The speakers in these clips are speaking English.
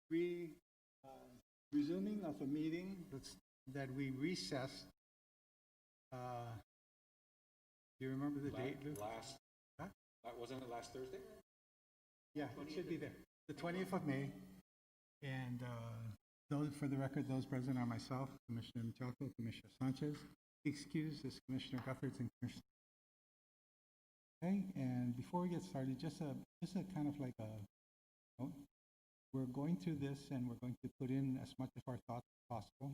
resuming of a meeting that we recessed. Do you remember the date, Lou? Wasn't it last Thursday? Yeah, it should be there. The 20th of May. And those, for the record, those present are myself, Commissioner Michalco, Commissioner Sanchez. Excused is Commissioner Gutherds and Commissioner. Okay, and before we get started, just a kind of like we're going through this and we're going to put in as much of our thoughts as possible.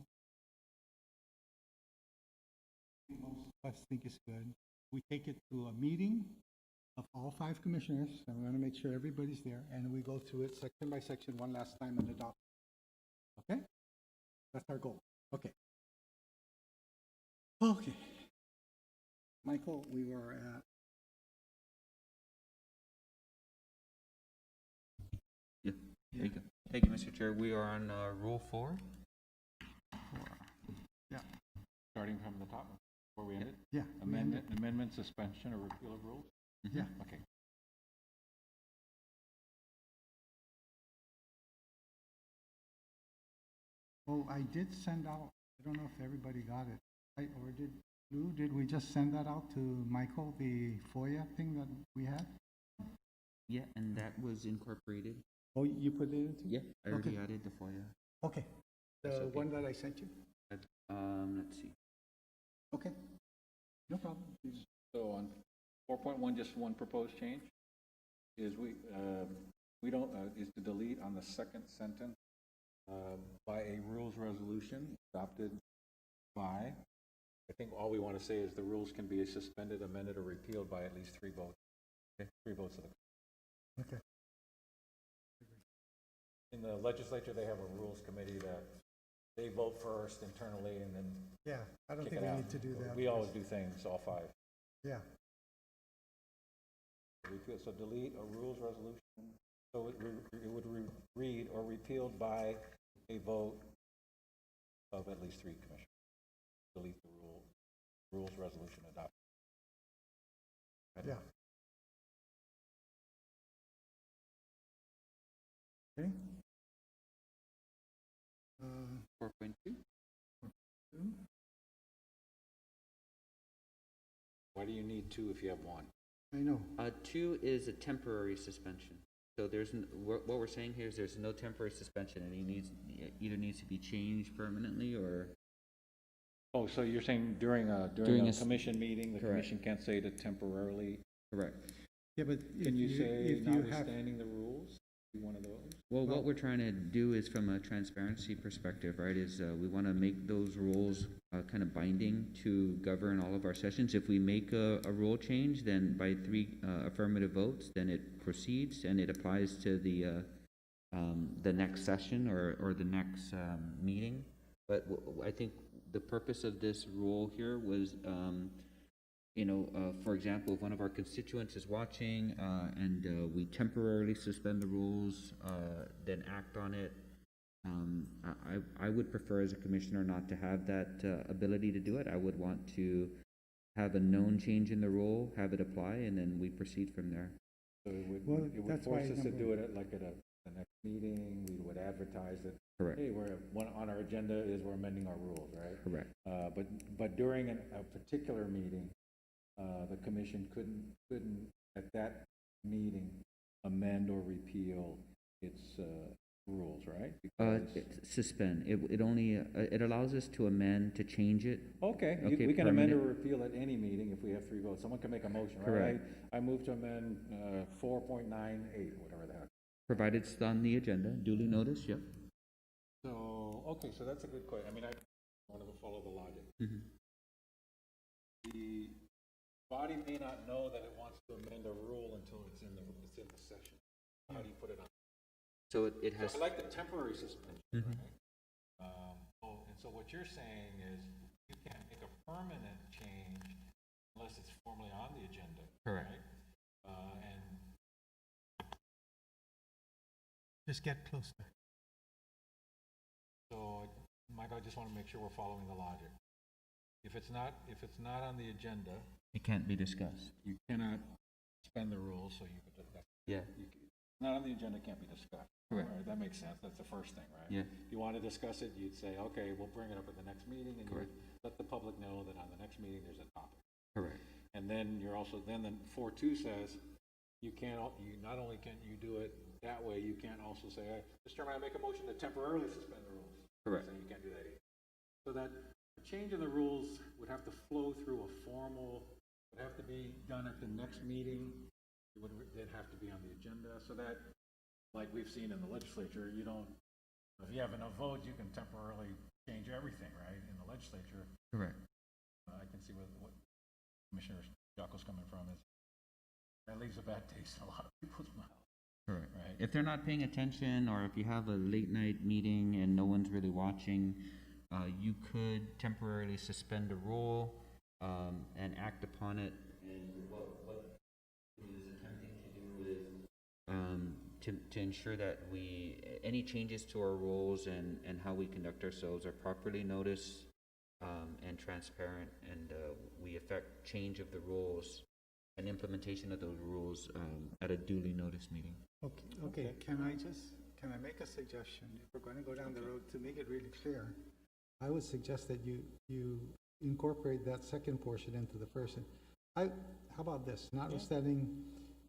Most of us think it's good. We take it to a meeting of all 5 commissioners, and we're going to make sure everybody's there, and we go through it section by section one last time and adopt. Okay? That's our goal. Okay. Okay. Michael, we were at. Yeah, there you go. Thank you, Mr. Chair. We are on Rule 4. Yeah. Starting from the top, where we ended? Yeah. Amendment, suspension, or repeal of rules? Yeah. Okay. Oh, I did send out, I don't know if everybody got it. Or did Lou, did we just send that out to Michael, the FOIA thing that we had? Yeah, and that was incorporated. Oh, you put it into? Yeah, I already Okay. added the FOIA. Okay. The That's okay. one that I sent you? Let's see. Okay. No problem. So on 4.1, just one proposed change is we don't is to delete on the second sentence by a rules resolution adopted by. I think all we want to say is the rules can be suspended, amended, or repealed by at least 3 votes. Okay, 3 votes of the. Okay. In the legislature, they have a rules committee that they vote first internally and then. Yeah, I don't think we need to do that. We always do things, all 5. Yeah. Repeal, so delete a rules resolution. So it would read or repealed by a vote of at least 3 commissioners. Delete the rules resolution adopted. Yeah. Okay. 4.2. Why do you need 2 if you have 1? I know. 2 is a temporary suspension. So what we're saying here is there's no temporary suspension, and either needs to be changed permanently or. Oh, so you're saying during a commission meeting, the correct. Commission can't say to temporarily. Correct. Yeah, but Can you say if you have notwithstanding the rules? One of those. Well, what we're trying to do is, from a transparency perspective, right, is we want to make those rules kind of binding to govern all of our sessions. If we make a rule change, then by 3 affirmative votes, then it proceeds and it applies to the next session or the next meeting. But I think the purpose of this rule here was, for example, if one of our constituents is watching and we temporarily suspend the rules, then act on it, I would prefer as a commissioner not to have that ability to do it. I would want to have a known change in the rule, have it apply, and then we proceed from there. So it would force us to do it at the next meeting. We would advertise it. Correct. Hey, on our agenda is we're amending our rules, right? Correct. But during a particular meeting, the commission couldn't at that meeting amend or repeal its rules, right? Suspend. It only it allows us to amend, to change it. Okay, we can amend or repeal at any meeting if we have 3 votes. Someone can make a motion, right? Correct. I move to amend 4.98, whatever the heck. Provided it's on the agenda, duly noticed. Yep. So okay, so that's a good question. I mean, I want to follow the logic. Mm-hmm. The body may not know that it wants to amend a rule until it's in the session. How do you put it on? So it has. So I like the temporary suspension, Mm-hmm. right? And so what you're saying is you can't make a permanent change unless it's formally on the agenda. Correct. Right? And just get closer. so, Michael, I just want to make sure we're following the logic. If it's not on the agenda, It can't be discussed. you cannot suspend the rules. So you could. Yeah. Not on the agenda, can't be discussed. Correct. Right, that makes sense, that's the first thing, right? Yeah. If you want to discuss it, you'd say, okay, we'll bring it up at the next meeting, and you Correct. let the public know that on the next meeting, there's a topic. Correct. And then you're also, then the 4.2 says, you can't, you, not only can you do it that way, you can't also say, hey, Mr. Chairman, I make a motion to temporarily suspend the rules. Correct. So you can't do that either. So that a change in the rules would have to flow through a formal, would have to be done at the next meeting. It would then have to be on the agenda, so that, like we've seen in the legislature, you don't, if you have enough votes, you can temporarily change everything, right, in the legislature. Correct. I can see what Commissioner Jocko's coming from is, that leaves a bad taste in a lot of people's mouths. Correct. Right. If they're not paying attention, or if you have a late night meeting and no one's really watching, you could temporarily suspend a rule and act upon it. And what it is attempting to do is to ensure that any changes to our rules and how we conduct ourselves are properly noticed and transparent, and we affect change of the rules and implementation of those rules at a duly noticed meeting. Okay, can I make a suggestion? If we're going to go down the road, to make it really clear, I would suggest that you incorporate that second portion into the first. How about this? Notwithstanding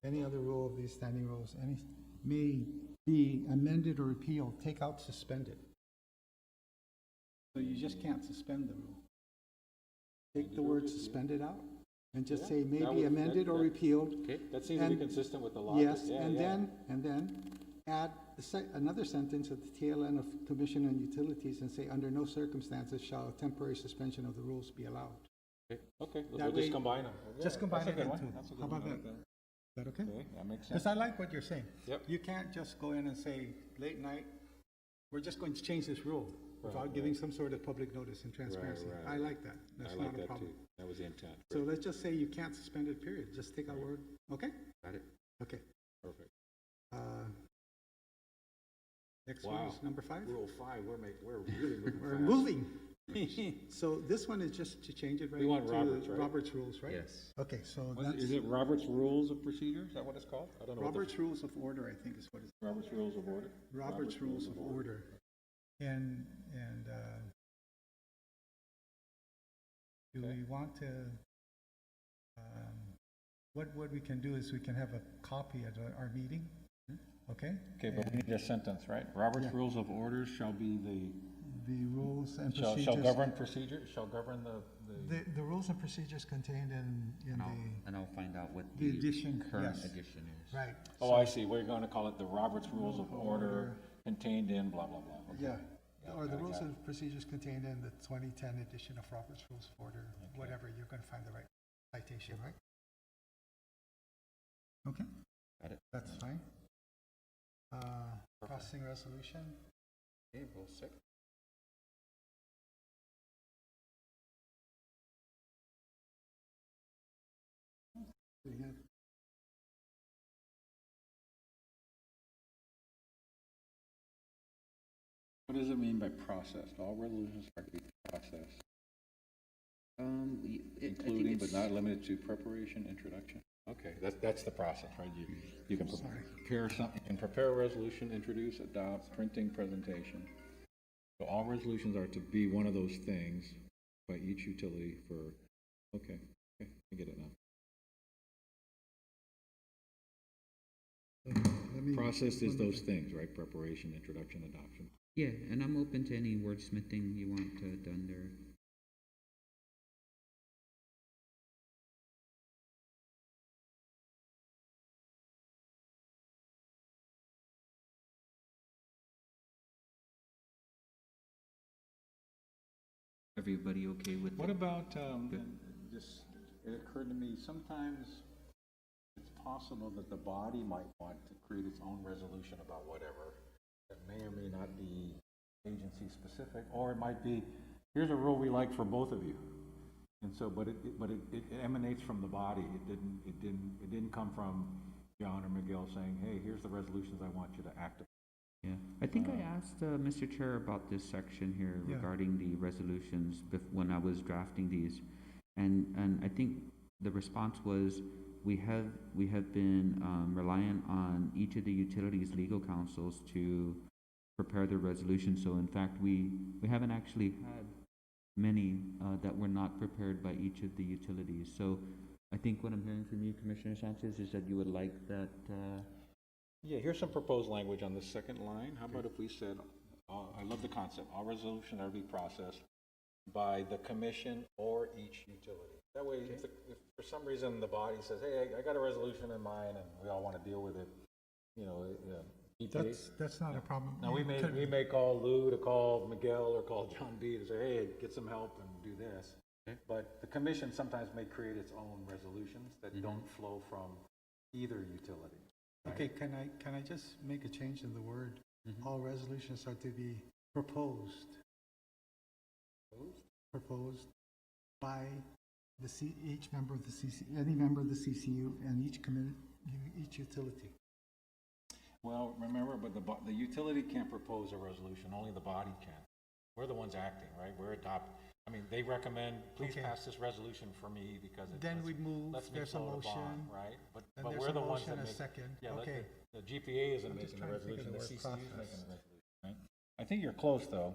any other rule of these standing rules, any may be amended or repealed, take out suspended. So you just can't suspend the rule. Take the word suspended out and just say may be amended or repealed. Okay, that seems to be consistent with the logic. Yes, and then add another sentence at the tail end of Commission on Utilities and say, under no circumstances shall a temporary suspension of the rules be allowed. Okay, That we'll way- just combine them. Just combine it into. That's a good How one. about I like that? Is that okay? Okay, that makes Because sense. I like what you're saying. Yep. You can't just go in and say, late night, we're just going to change this rule without giving some sort of public notice and transparency. right. I like that. I That's like not a that problem. too. That was the intent. So let's just say you can't suspend it, period. Just take out word, okay? Got it. Okay. Perfect. Next Wow. one is number 5. Rule 5, we're really moving We're fast. moving. So this one is just to change it right We want to Robert's, right? Robert's rules, right? Yes. Okay, so Is that's it Robert's Rules of Procedure? Is that what it's called? I don't know. Robert's Rules of Order, I think is what it's, Robert's Rules of Order? Robert's Rules of Order. And do we want to, what we can do is we can have a copy at our meeting, okay? Okay, but we need a sentence, right? Robert's Yeah. Rules of Orders shall be The rules and shall procedures. govern procedure, shall govern the The rules and procedures contained in And I'll find out what the the edition, current yes. edition is. Right. Oh, I see. We're going to call it the Robert's Rules of Order contained in blah, blah, blah. Okay. Yeah, or the got it, rules got it. and procedures contained in the 2010 edition of Robert's Rules of Order, whatever, you're going to find the right citation, right? Okay. Got it. That's fine. Processing resolution, Okay, Rule 6. we have, What does it mean by processed? All resolutions are to be processed, including but not limited to preparation, introduction. Okay, that's the process, right? You can prepare something, you can prepare a resolution, introduce, adopt, printing, presentation. So all resolutions are to be one of those things by each utility for, okay, I get it now. let me. Process is those things, right? Preparation, introduction, adoption. Yeah, and I'm open to any wordsmithing you want done there. Everybody okay with What it? about, just, it occurred to me, sometimes it's possible that the body might want to create its own resolution about whatever that may or may not be agency specific, or it might be, here's a rule we like for both of you. And so, but it emanates from the body. It didn't come from John or Miguel saying, hey, here's the resolutions I want you to act upon. Yeah, I think I asked Mr. Chair about this section here Yeah. regarding the resolutions when I was drafting these, and I think the response was we have been reliant on each of the utilities' legal counsels to prepare the resolution. So in fact, we haven't actually had many that were not prepared by each of the utilities. So I think what I'm hearing from you, Commissioner Sanchez, is that you would like that. Yeah, here's some proposed language on the second line. How about if we said, I love the concept, all resolutions are to be processed by the commission or each utility. That way, if for some reason the body says, hey, I got a resolution in mind and we all want to deal with it, you know, EPA. That's not a problem. Now, we may call Lou to call Miguel or call John B to say, hey, get some help and do this. Okay. But the commission sometimes may create its own resolutions that don't flow from either utility. Okay, can I just make a change in the word? All resolutions are to be proposed by each member of the any member of the CCU and each utility. Well, remember, but the utility can't propose a resolution, only the body can. We're the ones acting, right? We're adopting. I mean, they recommend, please pass this resolution for me because it. Then we move, there's a motion. Right? But And we're the ones that there's a motion, a make. second. Yeah, Okay. the GPA isn't I'm just making the trying to think resolution, of the the CCU word is making the process. resolution, right? I think you're close, though.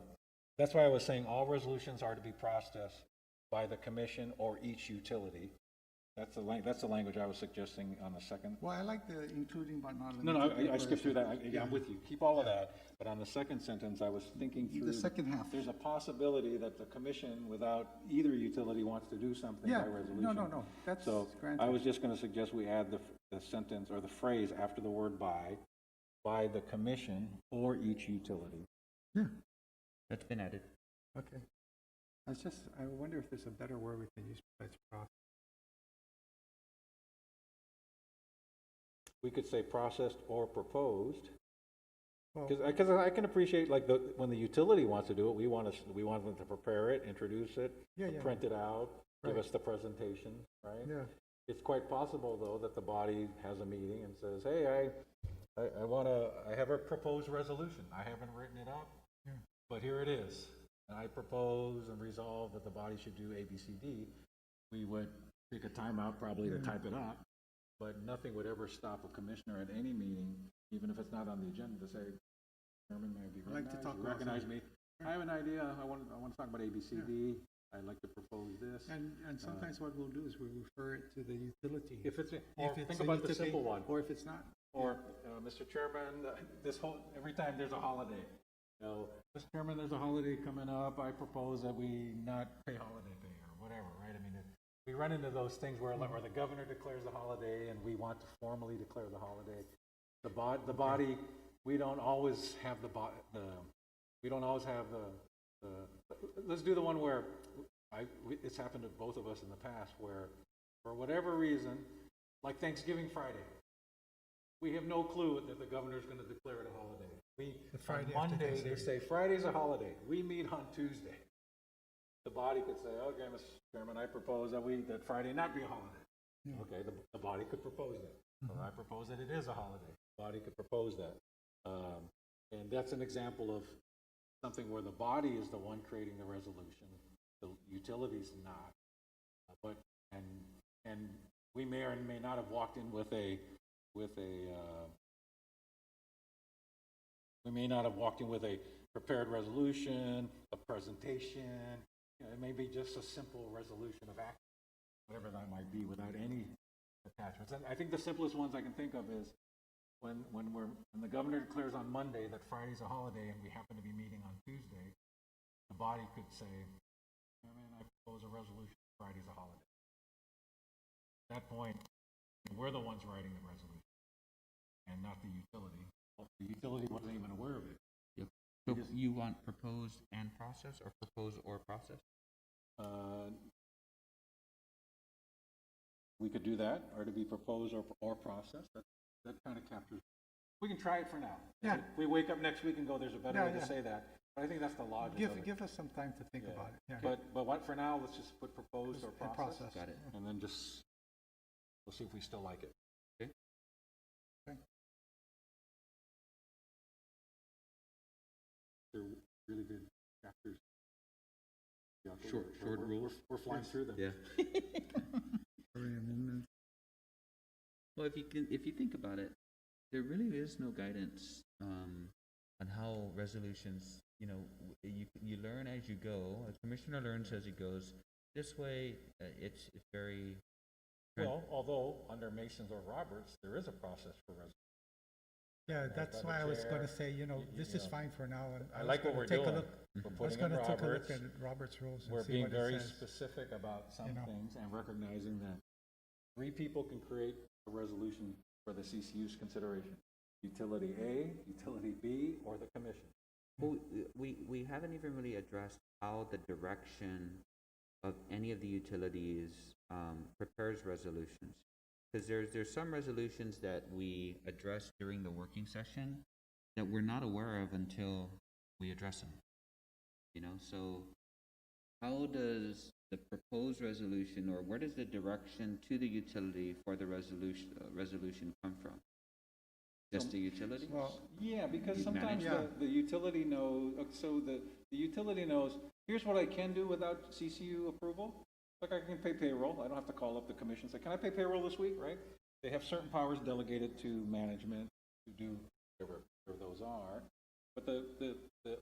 That's why I was saying all resolutions are to be processed by the commission or each utility. That's the language I was suggesting on the second. Well, I like the including but not limited. No, I skipped through that. I'm with you. Keep all of that. But on the second sentence, I was thinking through. The second half. There's a possibility that the commission, without either utility, wants to do something by resolution. No, that's So granted. I was just going to suggest we add the sentence or the phrase after the word by the commission or each utility. Yeah, That's been added. okay. I wonder if there's a better word we can use besides process. We could say processed or proposed. Well, Because I can appreciate, like, when the utility wants to do it, we want them to prepare it, introduce it, Yeah. print it out, give Right. us the presentation, right? Yeah, It's quite possible, though, that the body has a meeting and says, hey, I have a proposed resolution. I haven't written it up, Yeah. but here it is. And I propose and resolve that the body should do A, B, C, D. We would take a timeout probably to type it up, but nothing would ever stop a commissioner at any meeting, even if it's not on the agenda, to say, Chairman, may I be I'd like to recognized? talk You about recognize me. I have an idea. I want to talk about A, B, C, D. I'd like to propose this. and sometimes what we'll do is we'll refer it to the utility. If it's, or it's think a about the utility, simple one. Or if it's not. Or, Mr. Chairman, every time there's a holiday, Mr. Chairman, there's a holiday coming up, I propose that we not pay holiday pay or whatever, right? I mean, we run into those things where the governor declares a holiday and we want to formally declare the holiday. The body, we don't always have let's do the one where it's happened to both of us in the past where, for whatever reason, like Thanksgiving Friday, we have no clue that the governor's going to declare it a holiday. On Monday, they say Friday's a holiday. We meet on Tuesday. The body could say, okay, Mr. Chairman, I propose that Friday not be a holiday. Yeah. Okay, the body could propose that. Or I propose that it is a holiday. The body could propose that. And that's an example of something where the body is the one creating the resolution. The utility's not. And we may or may not have walked in with a prepared resolution, a presentation. It may be just a simple resolution of action, whatever that might be, without any attachments. And I think the simplest ones I can think of is when the governor declares on Monday that Friday's a holiday and we happen to be meeting on Tuesday, the body could say, I propose a resolution, Friday's a holiday. At that point, we're the ones writing the resolution and not the utility. The utility wasn't even aware of it. Yep. So you want proposed and process, or propose or process? We could do that, or to be proposed or processed. That kind of captures. We can try it for now. Yeah. If we wake up next week and go, there's a better way Yeah. to say that. But I think that's the logic of it. Give us some time to think Yeah. about it. Yeah. But what for now? Let's just put proposed or And process. Got it. And then we'll see if we still like it. Okay. Okay. They're really good chapters. Yeah, Short rules. We're flying through them. Yeah. Amendments. Well, if you think about it, there really is no guidance on how resolutions. You learn as you go. A commissioner learns as he goes. This way, it's very. Well, although under Masons or Roberts, there is a process for resolution. Yeah, Right, that's by the why I was chair, going to say, this is know. fine for now. And I was like what gonna we're take a doing. look. We're I was putting going in to take a look Roberts. at Robert's rules and We're see being what it very says. specific about some You know. things and recognizing that 3 people can create a resolution for the CCU's consideration. Utility A, Utility B, or the commission. Well, we haven't even really addressed how the direction of any of the utilities prepares resolutions. Because there's some resolutions that we address during the working session that we're not aware of until we address them. So how does the proposed resolution, or where does the direction to the utility for the resolution come from? Just the utility? Well, yeah, because You sometimes manage the utility knows, so the utility knows, here's what I can do without CCU approval. Like I can pay payroll. I don't have to call up the commission and say, can I pay payroll this week, right? They have certain powers delegated to management to do whatever those are. But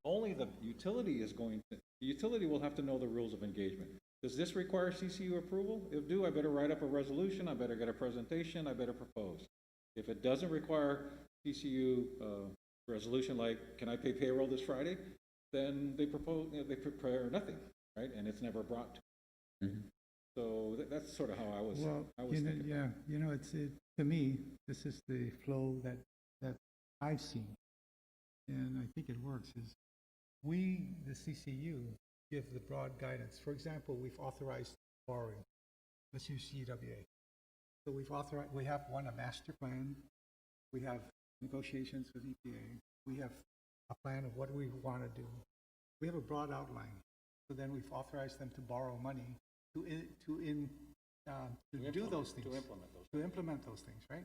only the utility the utility will have to know the rules of engagement. Does this require CCU approval? If do, I better write up a resolution, I better get a presentation, I better propose. If it doesn't require CCU resolution, like, can I pay payroll this Friday? Then they they prepare nothing, right? And it's never brought to. Mhm. So that's sort of how I was thinking. Yeah, to me, this is the flow that I've seen. And I think it works is we, the CCU, give the broad guidance. For example, we've authorized borrowing. Let's use CWA. So we have a master plan. We have negotiations with EPA. We have a plan of what we want to do. We have a broad outline. So then we've authorized them to borrow money to do those things. To implement those things, right?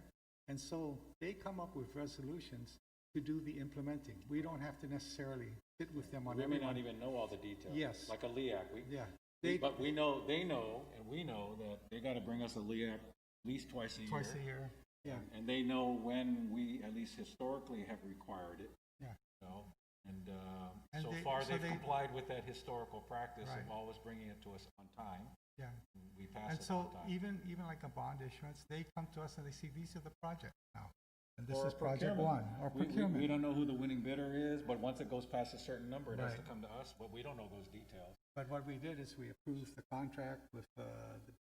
And so they come up with resolutions to do the implementing. We don't have to necessarily sit with them on We may everyone. not even know all the details. Yes. Like a LEAC. Yeah. But they know, and we know that they got to bring us a LEAC at least twice a year. Twice a year, yeah. And they know when we, at least historically, have required it. Yeah. And And so they- far, so they've they- complied with that historical practice Right. of always bringing it to us on time. Yeah. We pass And it so on time. even like a bond issuance, they come to us and they see these are the projects now. And this Or is project procurement. one, or We procurement. don't know who the winning bidder is, but once it goes past a certain number, it has to Right. come to us, but we don't know those details. But what we did is we approved the contract with the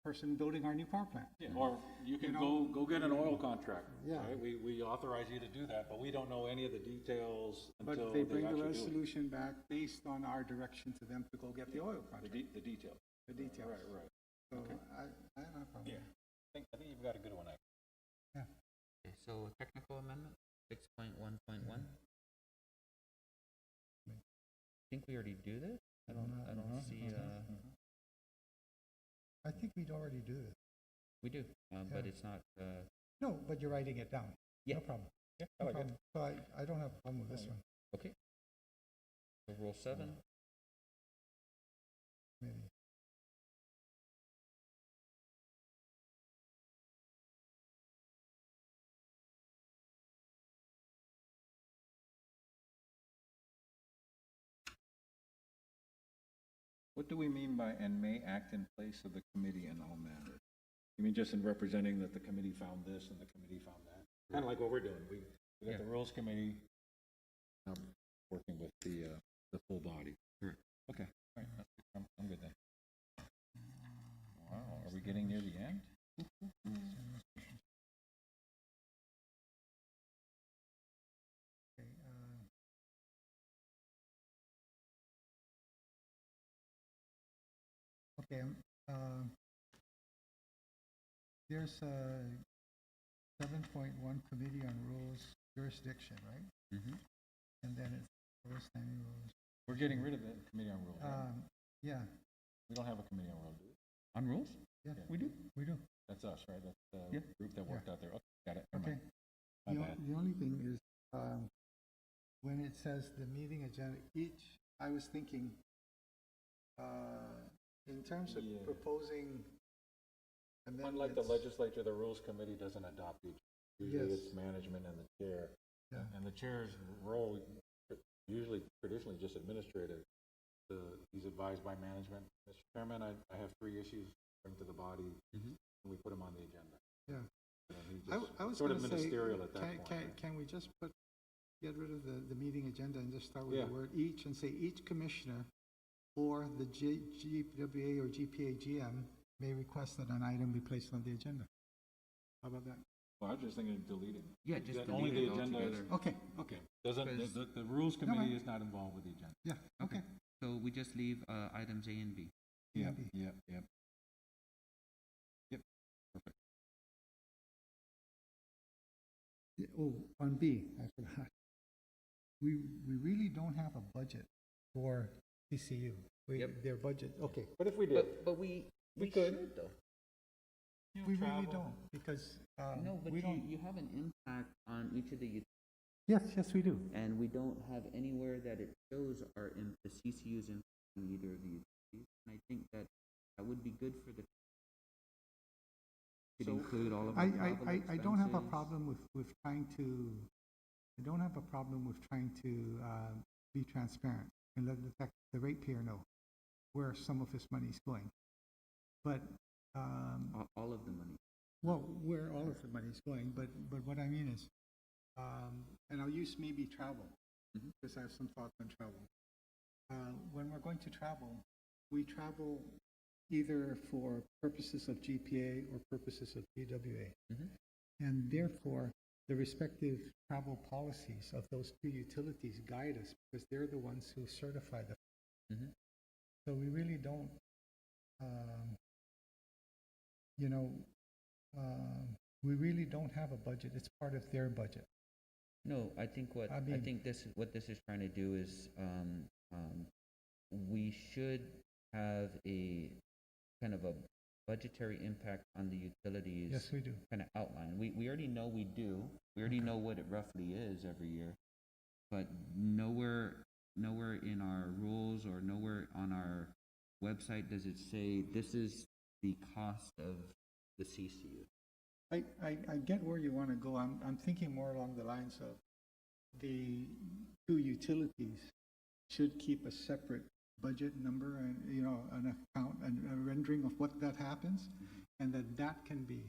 person building our new power plant. Yeah, or you can You know? go get an oil contract. Yeah. Right? We authorize you to do that, but we don't know any of the details until But they they bring the actually do it. resolution back based on our direction to them to go get the oil The contract, details. the details. Right. So Okay. I have no problem. Yeah. I think you've got a good one, actually. Yeah. Okay, so technical amendment, 6.1.1. I think we already do this. I don't see. I think we'd already do this. We do, but Yeah. it's not. No, but you're writing it down. Yeah. No problem. Yeah, No problem. So I don't have a problem with this one, Okay. So rule 7. maybe. What do we mean by "and may act in place of the committee in all matters"? You mean just in representing that the committee found this and the committee found that? Kind of like what we're doing. We got the rules committee working with the full body. Correct. Okay, all right, I'm good then. Wow, are we getting near the end? Okay, Okay, there's a 7.1 Committee on Rules Jurisdiction, right? Mm-hmm. And then it's rules, standing rules. We're getting rid of the committee on rules, right? Yeah, We don't have a committee on rules, do we? On rules? yeah, We do. we do. That's us, right? That's the Yeah. group that worked out there. Okay, got it. Never Okay. mind. My bad. The only thing is, when it says the meeting agenda, I was thinking, in terms of Yeah. proposing And then Unlike the it's- legislature, the Rules Committee doesn't adopt each. Usually Yes. it's management and the chair. Yeah. And the chair's role, usually traditionally just administrative. He's advised by management. Mr. Chairman, I have 3 issues bring to the body, and we put them on the agenda. Yeah. And he I just was sort going of to say, ministerial at that point. right? can we just get rid of the meeting agenda and just start with Yeah. the word each and say each commissioner or the GWA or GPA-GM may request that an item be placed on the agenda. How about that? Well, I was just thinking of deleting. Yeah, just That delete only the it agenda is- altogether. Okay, okay. Doesn't, the Rules Committee is not involved with the agenda. Yeah, okay. So we just leave items A and B. Yeah, Yep, B. yep, yep. Yep, perfect. Yeah, oh, on B, I forgot. We really don't have a budget for CCU. Yep. Their budget, okay. But if we did, But we could. should though. We really don't, because No, but we don't. you have an impact on each of the Yes, we do. and we don't have anywhere that it shows the CCU's impact on either of the utilities. And I think that would be good for the to So, include all of our I travel don't have a expenses. problem with trying to, I don't have a problem with trying to be transparent and let the ratepayer know where some of his money is going. But, All of the money. well, where all of the money is going, but what I mean is, and I'll use maybe travel, Mhm. because I have some thoughts on travel. When we're going to travel, we travel either for purposes of GPA or purposes of GWA. Mhm. And therefore, the respective travel policies of those 2 utilities guide us because they're the ones who certify the. Mhm. So we really don't, you know, we really don't have a budget. It's part of their budget. No, I think I mean- what this is trying to do is, we should have a kind of a budgetary impact on the utilities. Yes, we do. Kind of outline. We already know we do. We already know what it roughly is every year. But nowhere in our rules or nowhere on our website does it say this is the cost of the CCU. I get where you want to go. I'm thinking more along the lines of the 2 utilities should keep a separate budget number and, you know, an account and a rendering of what that happens, and that can be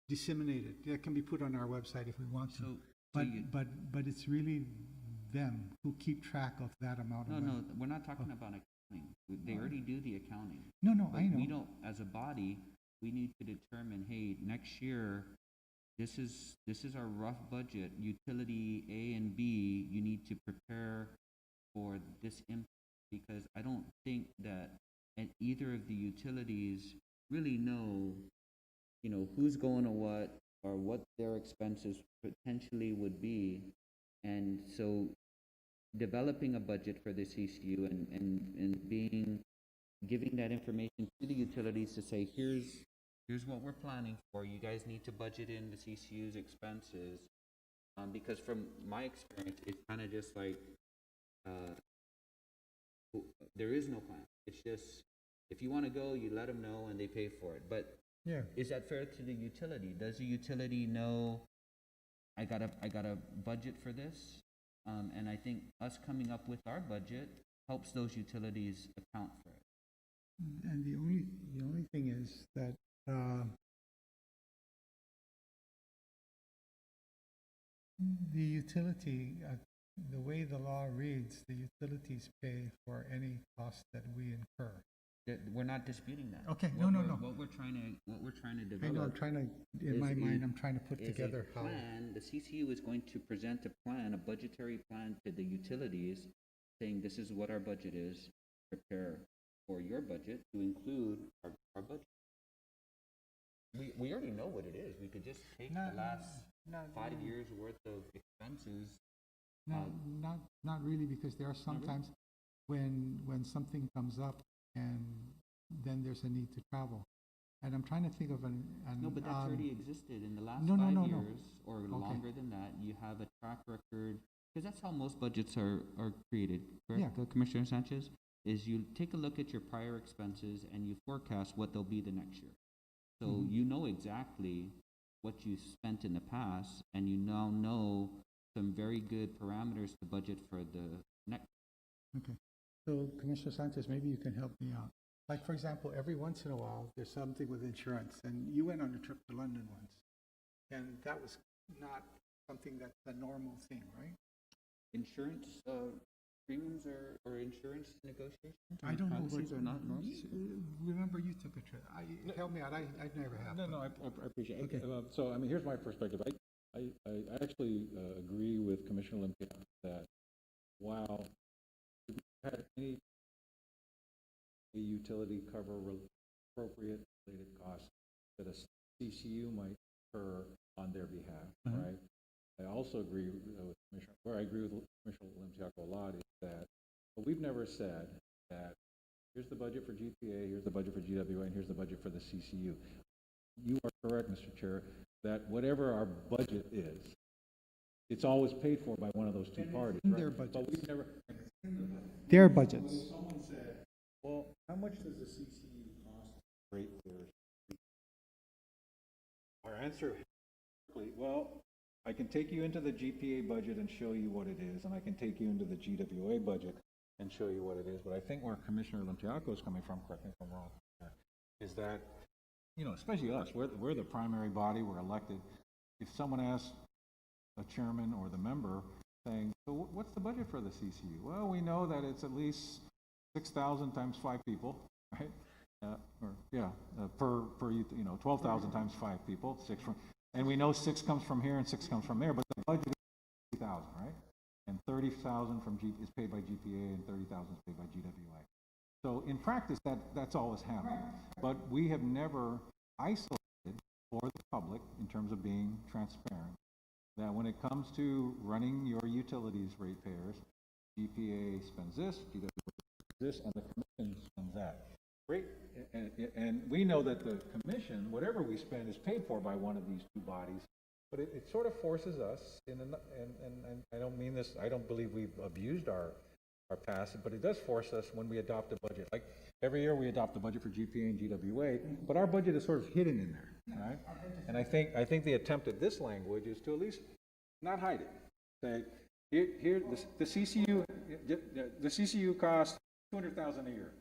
disseminated. That can be put on our website if we want to. But it's really them who keep track of that amount of money. No, we're not talking about accounting. They already do the accounting. No, But I know. we don't, as a body, we need to determine, hey, next year, this is our rough budget, utility A and B, you need to prepare for this impact, because I don't think that either of the utilities really know, you know, who's going to what, or what their expenses potentially would be. And so developing a budget for the CCU and giving that information to the utilities to say, here's what we're planning for. You guys need to budget in the CCU's expenses. Because from my experience, it's kind of just like, there is no plan. It's just, if you want to go, you let them know and they pay for it. But Yeah. is that fair to the utility? Does the utility know, I got a budget for this? And I think us coming up with our budget helps those utilities account for it. And the only thing is that the utility, the way the law reads, the utilities pay for any cost that we incur. We're not disputing that. Okay, What no. we're trying to I know, develop. in my is mind, a- I'm trying to put is a together how. plan. The CCU is going to present a plan, a budgetary plan to the utilities, saying this is what our budget is. Prepare for your budget to include our budget. We already know what it is. We could just take the last 5 years worth of expenses. No, not really, because there are sometimes when something comes up and then there's a need to travel. And I'm trying to think of an No, but that's already existed in the last no, 5 no. years or longer than that. You have a track record, because that's how most budgets are created, correct, Yeah. Commissioner Sanchez? is you take a look at your prior expenses and you forecast what they'll be the next year. So you know exactly what you spent in the past, and you now know some very good parameters to budget for the next. Okay. So Commissioner Sanchez, maybe you can help me out. Like, for example, every once in a while, there's something with insurance, and you went on a trip to London once, and that was not something that's a normal thing, right? Insurance premiums or insurance negotiations? I don't know what. Policies are not normal? Remember, you took a trip. Help me out. I never have. No, I appreciate it. Okay. So, I mean, here's my perspective. I actually agree with Commissioner Olympia that while we had any utility cover appropriate related costs that a CCU might incur on their behalf, right? I also agree with Commissioner, where I agree with Commissioner Olympia a lot is that, but we've never said that here's the budget for GPA, here's the budget for GWA, and here's the budget for the CCU. You are correct, Mr. Chair, that whatever our budget is, it's always paid for by one of those two parties. in right? their But budgets. we've never. Their budgets. Someone said, well, how much does the CCU cost ratepayers? Our answer, well, I can take you into the GPA budget and show you what it is, and I can take you into the GWA budget and show you what it is. But I think where Commissioner Limpiaco is coming from, correct me if I'm wrong, is that, you know, especially us, we're the primary body, we're elected. If someone asks a chairman or the member saying, so what's the budget for the CCU? Well, we know that it's at least 6,000 times 5 people, right? Per 12,000 times 5 people, 6 from, and we know 6 comes from here and 6 comes from there, but the budget is 30,000, right? And 30,000 is paid by GPA and 30,000 is paid by GWA. So in practice, that's always happened. But we have never isolated for the public in terms of being transparent that when it comes to running your utilities ratepayers, GPA spends this, GWA spends this, and the commission spends that. Great, and we know that the commission, whatever we spend, is paid for by one of these two bodies, but it sort of forces us, and I don't mean this, I don't believe we've abused our past, but it does force us when we adopt a budget. Like, every year we adopt a budget for GPA and GWA, but our budget is sort of hidden in there, right? And I think the attempt at this language is to at least not hide it. Say, here the CCU costs $200,000 a year.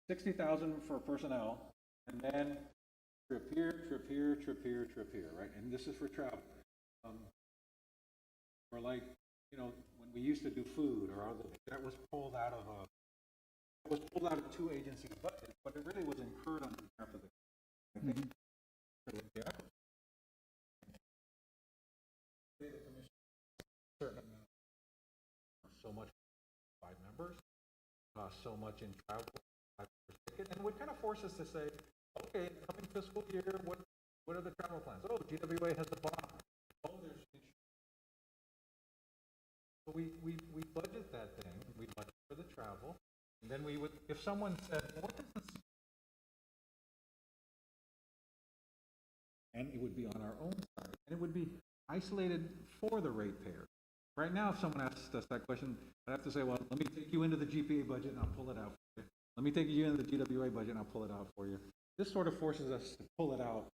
60,000 for personnel, and then trip here, right? And this is for travel. Or like, you know, when we used to do food or other, that was pulled out of two agencies' budgets, but it really was incurred on behalf of the. I think. Certain amount. So much 5 members. So much in travel. And it would kind of force us to say, okay, coming fiscal year, what are the travel plans? Oh, GWA has the bond. Oh, there's insurance. So we budget that thing. We budget for the travel, and then we would, if someone said, well, what is this? And it would be on our own side, and it would be isolated for the ratepayer. Right now, if someone asks us that question, I'd have to say, well, let me take you into the GPA budget and I'll pull it out for you. Let me take you into the GWA budget and I'll pull it out for you. This sort of forces us to pull it out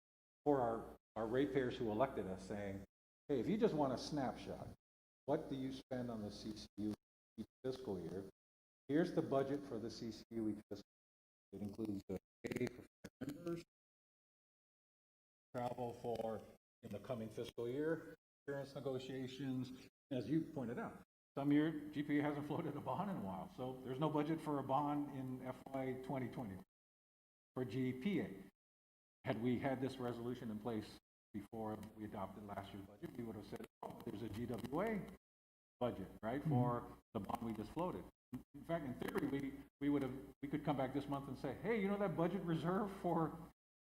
for our ratepayers who elected us, saying, hey, if you just want a snapshot, what do you spend on the CCU each fiscal year? Here's the budget for the CCU each fiscal year. It includes the pay for members, travel for in the coming fiscal year, insurance negotiations, as you pointed out. Some year, GPA hasn't floated a bond in a while, so there's no budget for a bond in FY 2020 for GPA. Had we had this resolution in place before we adopted last year's budget, we would have said, oh, there's a GWA budget, right, for the bond we just floated. In fact, in theory, we could come back this month and say, hey, you know that budget reserve for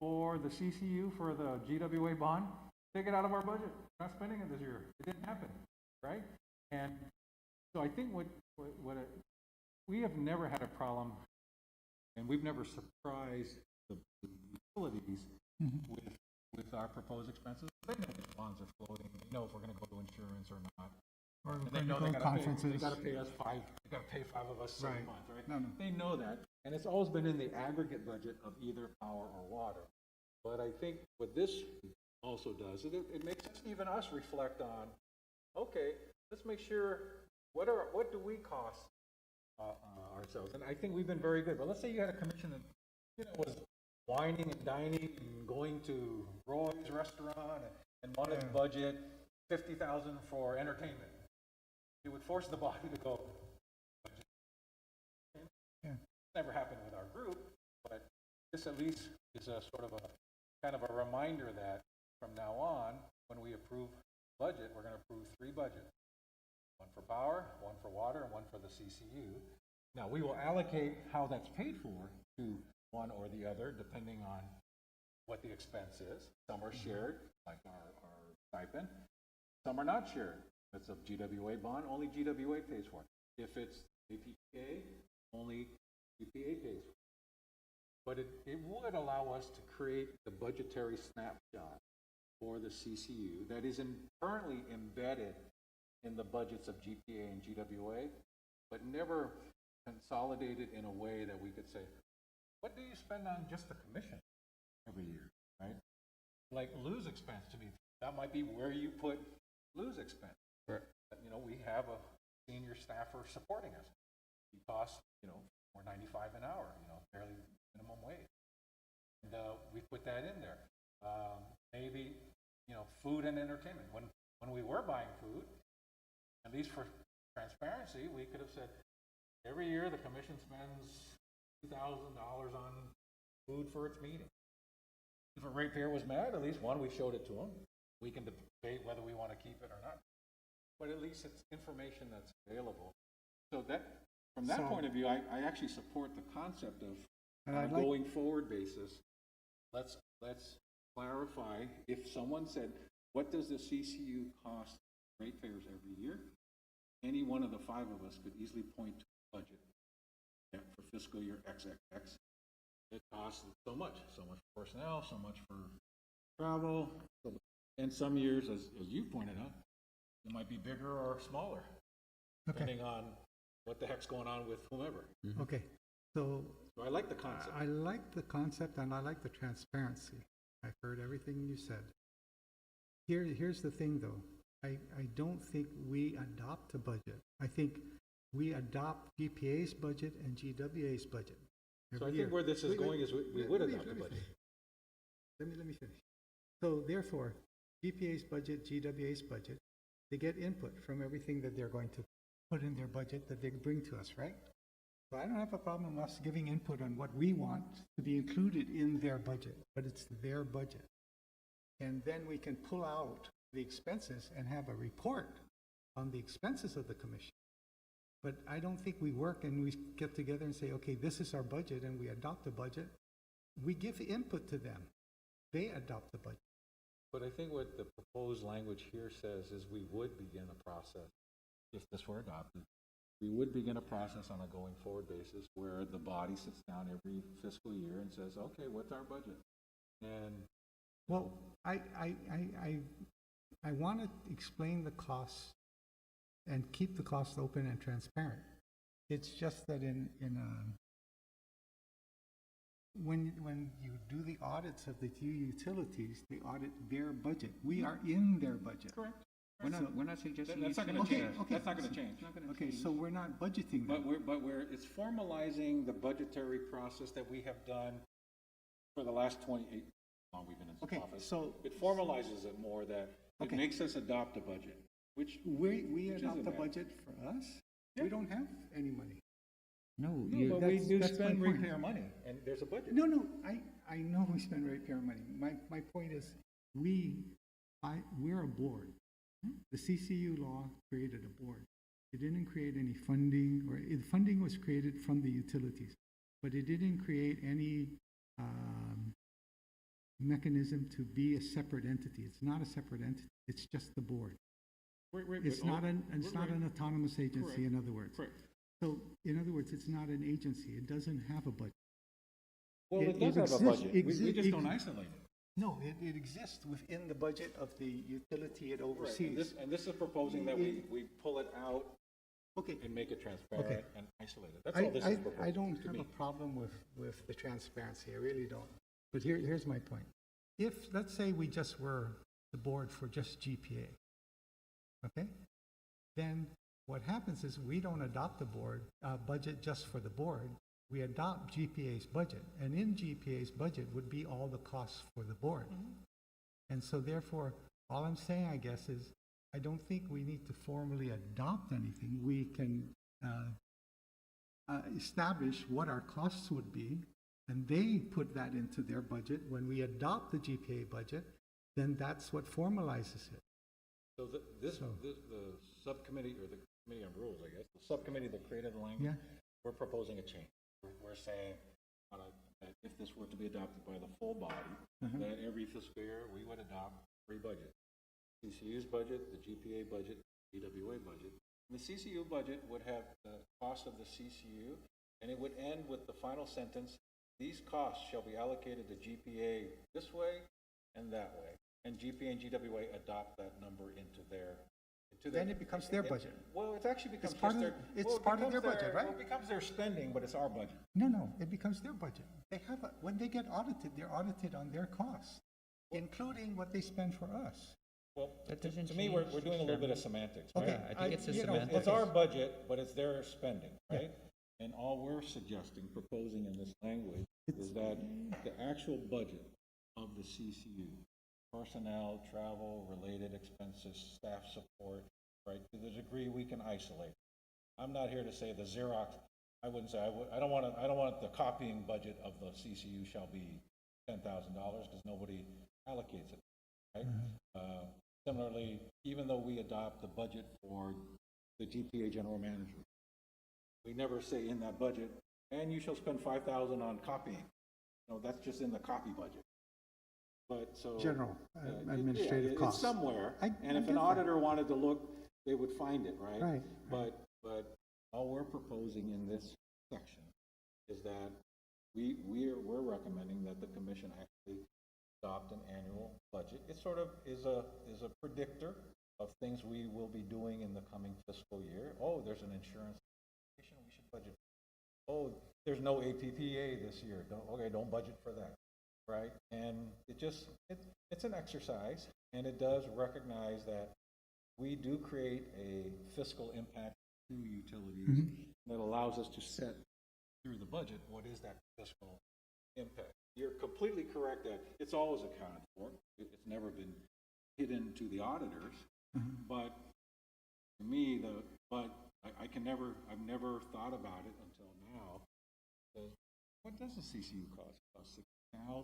the CCU for the GWA bond? Take it out of our budget. We're not spending it this year. It didn't happen, right? And so I think we have never had a problem, and we've never surprised the utilities with our proposed expenses. They know if bonds are floating. They know if we're going to go to insurance or not. Or And we're they going know to they go gotta pay, conferences. they gotta pay us they gotta pay 5 of us every Right. month, right? No, no. They know that, and it's always been in the aggregate budget of either power or water. But I think what this also does, it makes even us reflect on, okay, let's make sure, what do we cost ourselves? And I think we've been very good, but let's say you had a commission that, was whining and dining and going to Roy's restaurant and wanted to budget 50,000 for entertainment. It would force the body to go. Yeah. Never happened with our group, but this at least is a sort of a kind of a reminder that from now on, when we approve budget, we're going to approve 3 budgets. One for power, one for water, and one for the CCU. Now, we will allocate how that's paid for to one or the other, depending on what the expense is. Some are shared, like our stipend. Some are not shared. If it's a GWA bond, only GWA pays for it. If it's APPA, only EPA pays for it. But it would allow us to create the budgetary snapshot for the CCU that is currently embedded in the budgets of GPA and GWA, but never consolidated in a way that we could say, what do you spend on just the commission every year, right? Like Lou's expense to me, that might be where you put Lou's expense. Right. We have a senior staffer supporting us. He costs, $4.95 an hour, barely minimum wage. And we put that in there. Maybe, food and entertainment. When we were buying food, at least for transparency, we could have said, every year the commission spends $2,000 on food for its meeting. If a ratepayer was mad, at least one, we showed it to them. We can debate whether we want to keep it or not. But at least it's information that's available. So that, from that point of view, I actually support the concept of on a going forward basis. Let's clarify, if someone said, what does the CCU cost ratepayers every year? Any one of the 5 of us could easily point to a budget for fiscal year XXX. It costs so much for personnel, so much for travel, and some years, as you pointed out, it might be bigger or smaller, depending on what the heck's going on with whomever. Mm-hmm. Okay, so I like the concept. I like the concept and I like the transparency. I've heard everything you said. Here's the thing though. I don't think we adopt a budget. I think we adopt GPA's budget and GWA's budget. So I think where this is going is we would adopt a budget. Let me finish. So therefore, GPA's budget, GWA's budget, they get input from everything that they're going to put in their budget that they bring to us, right? So I don't have a problem us giving input on what we want to be included in their budget, but it's their budget. And then we can pull out the expenses and have a report on the expenses of the commission. But I don't think we work and we get together and say, okay, this is our budget, and we adopt a budget. We give input to them. They adopt the budget. But I think what the proposed language here says is we would begin a process, if this were adopted, we would begin a process on a going forward basis where the body sits down every fiscal year and says, okay, what's our budget? And well, I want to explain the costs and keep the costs open and transparent. It's just that when you do the audits of the two utilities, they audit their budget. We are in their budget. correct. We're not suggesting. That's not going to change. That's not going to change. Okay, so we're not budgeting But that. it's formalizing the budgetary process that we have done for the last 28 long we've been in Okay, office. so It formalizes it more that it Okay. makes us adopt a budget, which we Which adopt isn't the bad. budget for us. Yeah. We don't have any money. No, but we do that's my spend point. ratepayer money, and there's a budget. No, I know we spend ratepayer money. My point is, we're a board. The CCU law created a board. It didn't create any funding, funding was created from the utilities, but it didn't create any mechanism to be a separate entity. It's not a separate entity. It's just the board. It's not an autonomous agency, in other words. Correct. So, in other words, it's not an agency. It doesn't have a budget. Well, It it does have a exists- budget. We just don't exi- isolate it. No, it exists within the budget of the utility it Right, oversees. and this is proposing that we pull it out Okay. and make it transparent Okay. and isolated. That's all this is proposing. I don't to have me. a problem with the transparency, I really don't. But here's my point. If, let's say we just were the board for just GPA, okay? Then what happens is we don't adopt the board, budget just for the board. We adopt GPA's budget, and in GPA's budget would be all the costs for the board. And so therefore, all I'm saying, I guess, is I don't think we need to formally adopt anything. We can establish what our costs would be, and they put that into their budget. When we adopt the GPA budget, then that's what formalizes it. So the subcommittee, or the committee on rules, I guess, the subcommittee that created the language, Yeah. we're proposing a change. We're saying that if this were to be adopted by the full body, that every fiscal year we would adopt three budgets. CCU's budget, the GPA budget, GWA budget. And the CCU budget would have the cost of the CCU, and it would end with the final sentence, these costs shall be allocated to GPA this way and that way. And GPA and GWA adopt that number into their. Then it becomes their budget. Well, it actually becomes It's part just of- their. it's well, it part of becomes their budget, right? Well, it becomes their spending, but it's our budget. No, it becomes their budget. They have, when they get audited, they're audited on their costs, including what they spend for us. Well, That to doesn't me, we're change, doing a little bit of Chairman. semantics, Okay, right? I think it's a you know, semantics. It's our budget, but it's their spending, Yeah. right? And all we're suggesting, proposing in this language, is that the actual budget of the CCU, personnel, travel, related expenses, staff support, right, to the degree we can isolate. I'm not here to say the Xerox, I wouldn't say, I don't want the copying budget of the CCU shall be $10,000, because nobody allocates it, right? Similarly, even though we adopt the budget for the GPA general manager, we never say in that budget, and you shall spend $5,000 on copying. No, that's just in the copy budget. But so. General, yeah, administrative it's costs. somewhere, I and if get an that. auditor wanted to look, they would find it, right? Right. But all we're proposing in this section is that we're recommending that the commission actually adopt an annual budget. It sort of is a predictor of things we will be doing in the coming fiscal year. Oh, there's an insurance, we should budget. Oh, there's no APPA this year. Don't budget for that, right? And it's an exercise, and it does recognize that we do create a fiscal impact to utilities that allows us to set through the budget what is that fiscal impact. You're completely correct that it's always accounted for. It's never been hidden to the auditors. But to me, I've never thought about it until now. So what does the CCU cost? About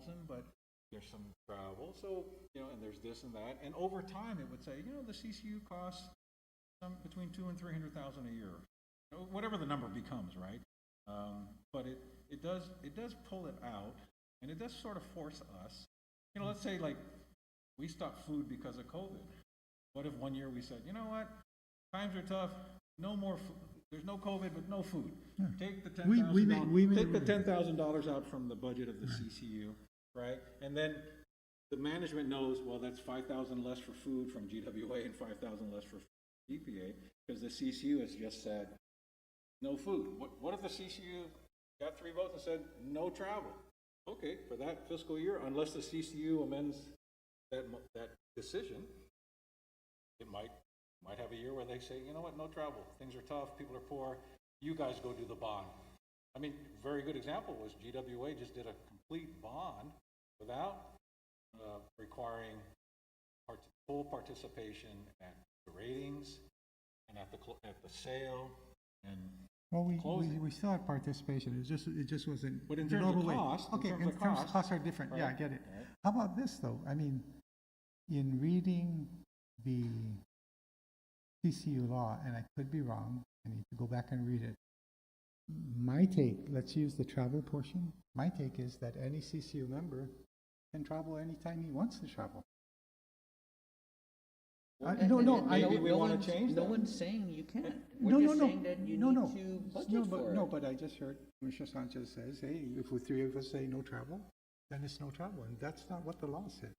$6,000, but there's some travel. So, and there's this and that. And over time, it would say, the CCU costs between $200,000 and $300,000 a year, whatever the number becomes, right? But it does pull it out, and it does sort of force us. Let's say like we stopped food because of COVID. What if one year we said, you know what, times are tough, no more food. There's no COVID, but no food. Take the $10,000 out from the budget of the CCU, right? And then the management knows, well, that's $5,000 less for food from GWA and $5,000 less for GPA, because the CCU has just said no food. What if the CCU got 3 votes and said no travel? Okay, for that fiscal year, unless the CCU amends that decision, it might have a year where they say, you know what, no travel, things are tough, people are poor, you guys go do the bond. I mean, very good example was GWA just did a complete bond without requiring full participation at the ratings and at the sale and closing. We still had participation, it just wasn't. But in terms of cost, Okay, in terms of costs are different, yeah, I right, get it. right. How about this, though? I mean, in reading the CCU law, and I could be wrong, I need to go back and read it. My take, let's use the travel portion, my take is that any CCU member can travel anytime he wants to travel. Maybe we want to change that. No one's saying you can't. No, We're no, just no. saying that you No, need no. to budget No, for but, it. no, but I just heard Commissioner Sanchez says, hey, if the 3 of us say no travel, then it's no travel, and that's not what the law said.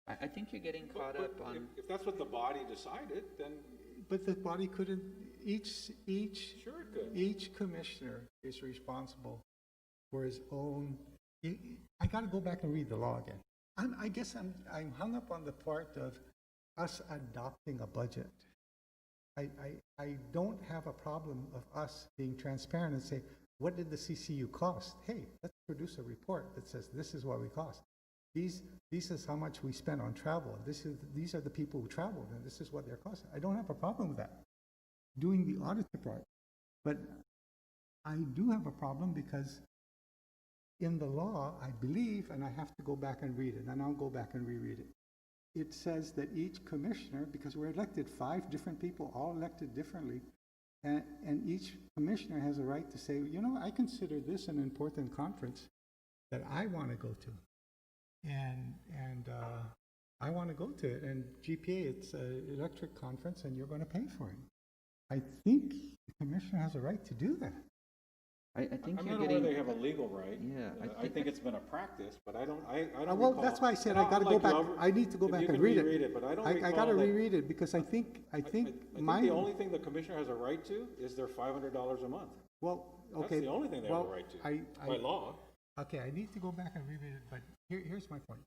I think you're getting caught up on, If that's what the body decided, then But the body couldn't, each sure it could. each commissioner is responsible for his own, I gotta go back and read the law again. I guess I'm hung up on the part of us adopting a budget. I don't have a problem of us being transparent and say, what did the CCU cost? Hey, let's produce a report that says this is what we cost. This is how much we spent on travel. These are the people who traveled, and this is what they're costing. I don't have a problem with that, doing the audit part. But I do have a problem because in the law, I believe, and I have to go back and read it, and I'll go back and reread it. It says that each commissioner, because we're elected 5 different people, all elected differently, and each commissioner has a right to say, you know, I consider this an important conference that I want to go to. And I want to go to it. And GPA, it's an electric conference, and you're going to pay for it. I think the commissioner has a right to do that. I think I'm you're not aware getting, they have a legal right. Yeah, I think it's been a practice, but I don't Well, recall. that's why I said I got to go back. I need to go back and read it. You can reread it, but I don't recall I got to that- reread it because I think I think the only thing the commissioner has a right to is their $500 a month. Well, That's okay. the only thing they have a well, right to, I, by law. okay, I need to go back and reread it, but here's my point.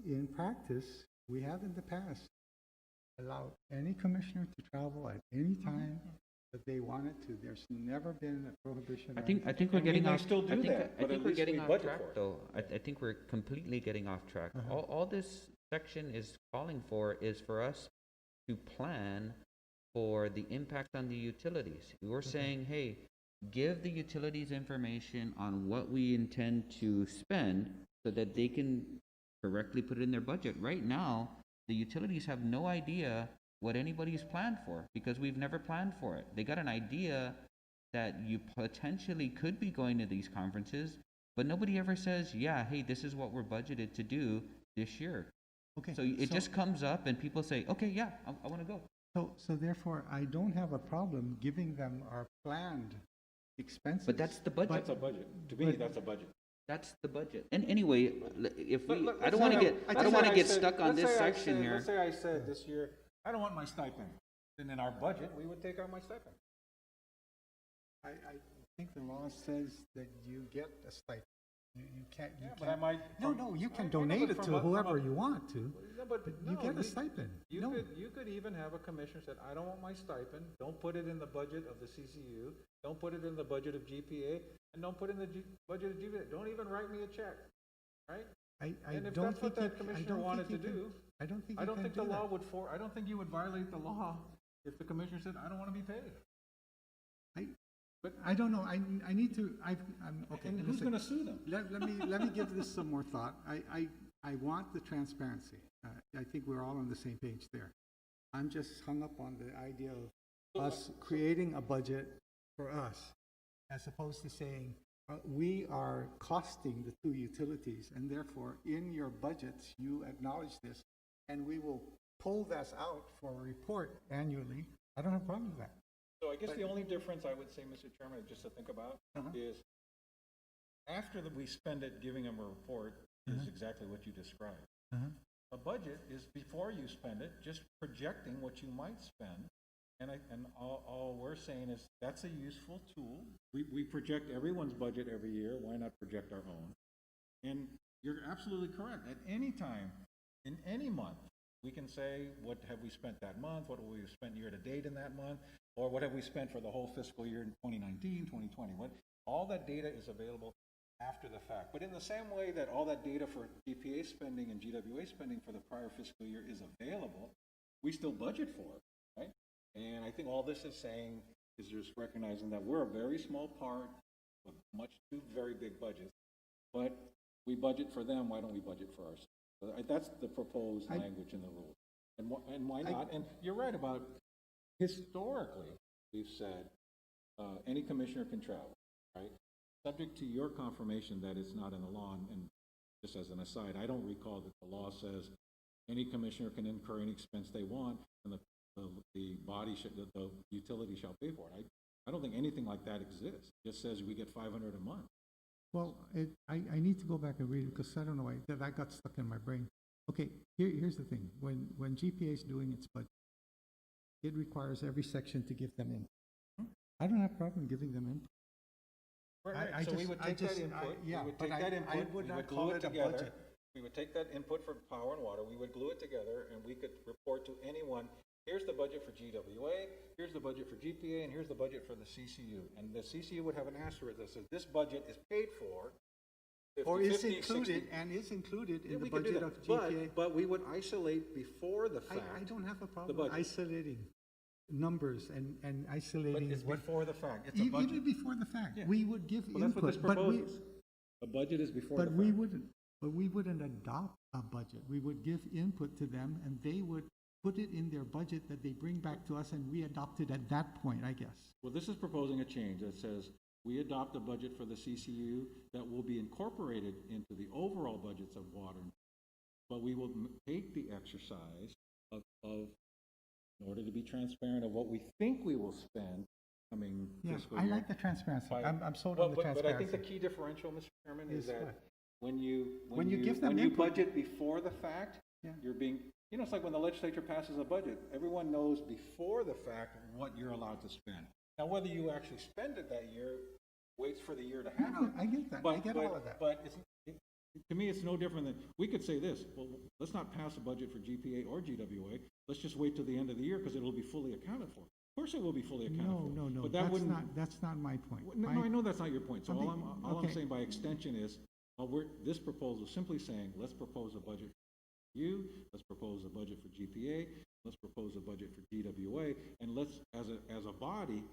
In practice, we have in the past allowed any commissioner to travel at any time that they wanted to. There's never been a prohibition. I think we're I mean, getting they off. still do I think, that, I but think at we're least getting we off budget track, for it. though. I think we're completely getting off track. All this section is calling for is for us to plan for the impact on the utilities. We're saying, hey, give the utilities information on what we intend to spend so that they can correctly put it in their budget. Right now, the utilities have no idea what anybody's planned for because we've never planned for it. They got an idea that you potentially could be going to these conferences, but nobody ever says, yeah, hey, this is what we're budgeted to do this year. Okay. So it just comes up and people say, okay, yeah, I want to go. So therefore, I don't have a problem giving them our planned expenses. But that's the budget. That's a budget. To me, that's a budget. That's the budget. And anyway, if we, Let- I don't let's want to say get, let's I don't say want to get said- stuck on let's this say I section said- here. Let's say I said this year, I don't want my stipend. Then in our budget, we would take out my stipend. I think the law says that you get a stipend. You can't, you Yeah, but I can't. might. No, you can I know, donate but it from to a- from whoever a- you want to, No, but but no, you get a stipend. You No. could even have a commissioner said, I don't want my stipend, don't put it in the budget of the CCU, don't put it in the budget of GPA, and don't put it in the budget of GPA, don't even write me a check, right? I And if don't that's what think that you- I commissioner don't think wanted to you can- do, I don't think I you don't can think the do law that. would I don't think you would violate the law if the commissioner said, I don't want to be paid. I don't know, I need to, okay. And who's listen. going to sue them? Let me give this some more thought. I want the transparency. I think we're all on the same page there. I'm just hung up on the idea of us creating a budget for us, as opposed to saying, we are costing the 2 utilities, and therefore, in your budgets, you acknowledge this, and we will pull this out for a report annually. I don't have a problem with that. So I guess the only difference I would say, Mr. Chairman, just to think about, is after we spend it, giving them a report is exactly what you described. A budget is before you spend it, just projecting what you might spend. And all we're saying is that's a useful tool. We project everyone's budget every year. Why not project our own? And you're absolutely correct. At any time, in any month, we can say, what have we spent that month? What have we spent year to date in that month? Or what have we spent for the whole fiscal year in 2019, 2020? All that data is available after the fact. But in the same way that all that data for GPA spending and GWA spending for the prior fiscal year is available, we still budget for it, right? And I think all this is saying is just recognizing that we're a very small part of two very big budgets, but we budget for them, why don't we budget for ourselves? So that's the proposed language in the rules. And why not? And you're right about, historically, we've said any commissioner can travel, right? Subject to your confirmation that it's not in the law. And just as an aside, I don't recall that the law says any commissioner can incur any expense they want, and the utility shall pay for it. I don't think anything like that exists. It just says we get $500 a month. Well, I need to go back and read it because I don't know why, that got stuck in my brain. Okay, here's the thing. When GPA is doing its budget, it requires every section to give them input. I don't have a problem giving them input. Right. So we would take that input, we would take that input, we would glue it together. We would take that input for power and water, we would glue it together, and we could report to anyone, here's the budget for GWA, here's the budget for GPA, and here's the budget for the CCU. And the CCU would have an asterisk that says, this budget is paid for. 50, Or is 50, included, 60. and is included Yeah, in the we could do budget that. of GPA. But we would isolate before the fact. I don't have a problem budget. isolating numbers and But isolating it's what. before the fact, it's a budget. Even before the fact, Yeah. we would give Well, that's what this input, but we, proposes. The budget is before the but fact. we wouldn't adopt a budget. We would give input to them and they would put it in their budget that they bring back to us and we adopt it at that point, I guess. Well, this is proposing a change that says, we adopt a budget for the CCU that will be incorporated into the overall budgets of water. But we will take the exercise of, in order to be transparent of what we think we will spend coming Yeah, fiscal I year. like the transparency. By- I'm sold Well, on the but I think transparency. the key differential, Mr. Chairman, is Is that what? when you give them when you input- budget before the fact, Yeah. you're being, it's like when the legislature passes a budget, everyone knows before the fact what you're allowed to spend. Now, whether you actually spend it that year waits for the year to No, happen. I get that. I But, get but, all of that. but to me, it's no different than, we could say this, well, let's not pass a budget for GPA or GWA. Let's just wait till the end of the year because it'll be fully accounted for. Of course it will be fully accounted for. No, But that that's wouldn't, not, that's not my point. no, I know that's not your point. So I'm all being- I'm okay. saying by extension is, this proposal is simply saying, let's propose a budget for you, let's propose a budget for GPA, let's propose a budget for GWA, and let's, as a body,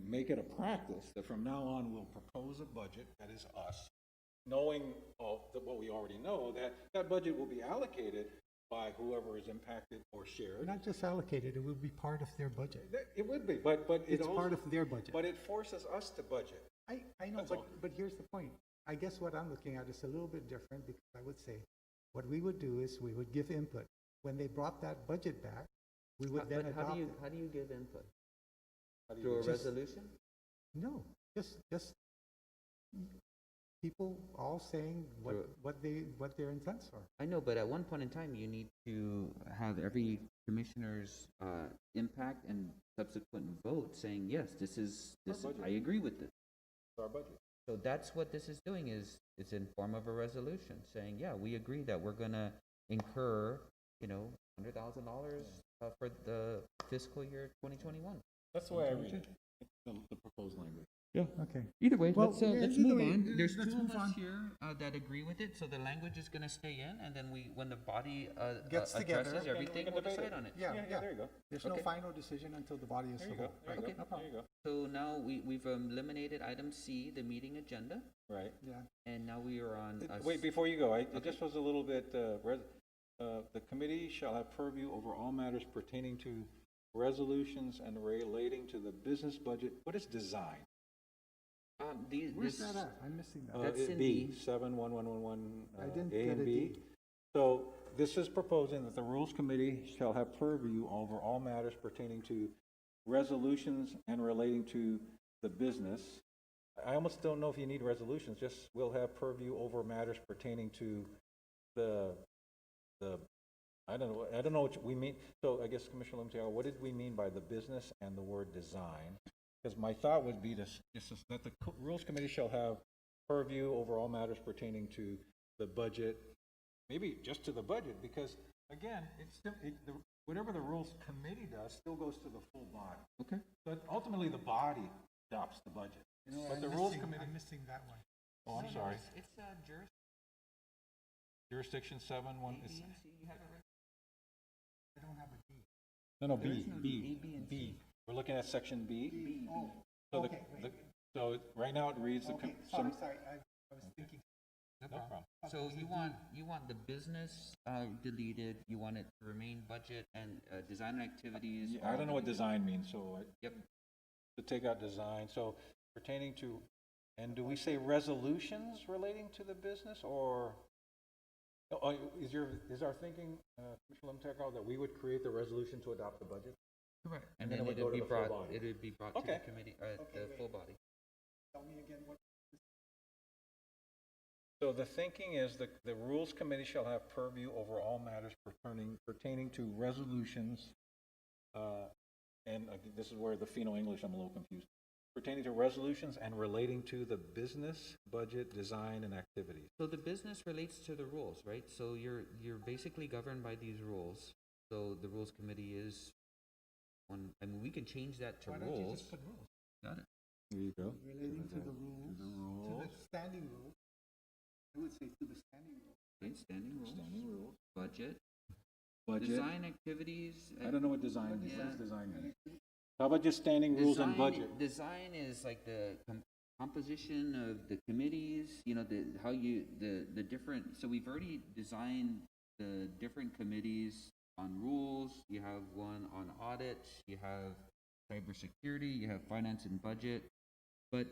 make it a practice that from now on, we'll propose a budget that is us, knowing what we already know, that budget will be allocated by whoever is impacted or shared. Not just allocated, it would be part of their budget. It would be, but it It's also, part of their budget. but it forces us to budget. I know, That's all. but here's the point. I guess what I'm looking at is a little bit different because I would say, what we would do is we would give input. When they brought that budget back, we would then But how adopt do you, it. how do you give input? How do you Through a do it? resolution? No, just people all saying Sure. what their intents are. I know, but at one point in time, you need to have every commissioner's impact and subsequent vote saying, yes, budget. I agree with this. It's our budget. So that's what this is doing, is it's in form of a resolution saying, yeah, we agree that we're gonna incur, $100,000 for the fiscal year 2021. That's the way I read it, the proposed language. Yeah. Okay. Either way, Well, let's yeah, let's either move way, on. There's let's two move of on. us here that agree with it, so the language is gonna stay in, and then when the body Gets together. addresses Okay, we everything, can we'll debate decide it. on it. Yeah, There you go. There's no Okay. final decision until the body is There you civil. go. There you Okay. go. No problem. There you So now we've eliminated item C, the meeting agenda, go. Right. Yeah. and now we are on. Wait, before you go, it Okay. just was a little bit, the committee shall have purview over all matters pertaining to resolutions and relating to the business budget. What is design? Where's that at? I'm missing that. That's in B, B. 71111, I didn't A get and a B. D. So this is proposing that the Rules Committee shall have purview over all matters pertaining to resolutions and relating to the business. I almost don't know if you need resolutions, just we'll have purview over matters pertaining to the, I don't know what we mean. So I guess Commissioner Limtiao, what did we mean by the business and the word design? Because my thought would be that the Rules Committee shall have purview over all matters pertaining to the budget, maybe just to the budget, because again, whatever the Rules Committee does still goes to the full body. Okay. But ultimately, the body adopts the budget. But the Rules Committee. I'm missing that one. Oh, I'm sorry. It's Jurisdiction 7, one is. you have it right? I don't have a D. No, There B, is no B, D, B, and B. C. We're looking at section B. Oh, So okay, wait. so right now it reads Okay, sorry, I was thinking. No problem. So you want the business deleted, you want it to remain budget and design activities. Yeah, I don't know what design means, so Yep. to take out design, so pertaining to, and do we say resolutions relating to the business, or is our thinking, Commissioner Limtekal, that we would create the resolution to adopt the budget? Correct. And And then then it would it go would to be the full brought, body. it would be brought to Okay. the committee, Okay, the wait. full body. Tell me again what So the thinking is the Rules Committee shall have purview over all matters pertaining to resolutions, and this is where the Fino English, I'm a little confused, pertaining to resolutions and relating to the business, budget, design, and activities. So the business relates to the rules, right? So you're basically governed by these rules. So the rules committee is one, I mean, we can change that to Why don't you rules. just put rules? Got it. There you go. Relating to the rules, to the standing rules. I would say to the standing rules. Okay, standing rules. Standing rules. Budget. Budget. Design activities. I don't know what design is. Yeah. What does design mean? How about just standing rules and budget? Design is like the composition of the committees, you know, the different, so we've already designed the different committees on rules. You have one on audit, you have cybersecurity, you have finance and budget, but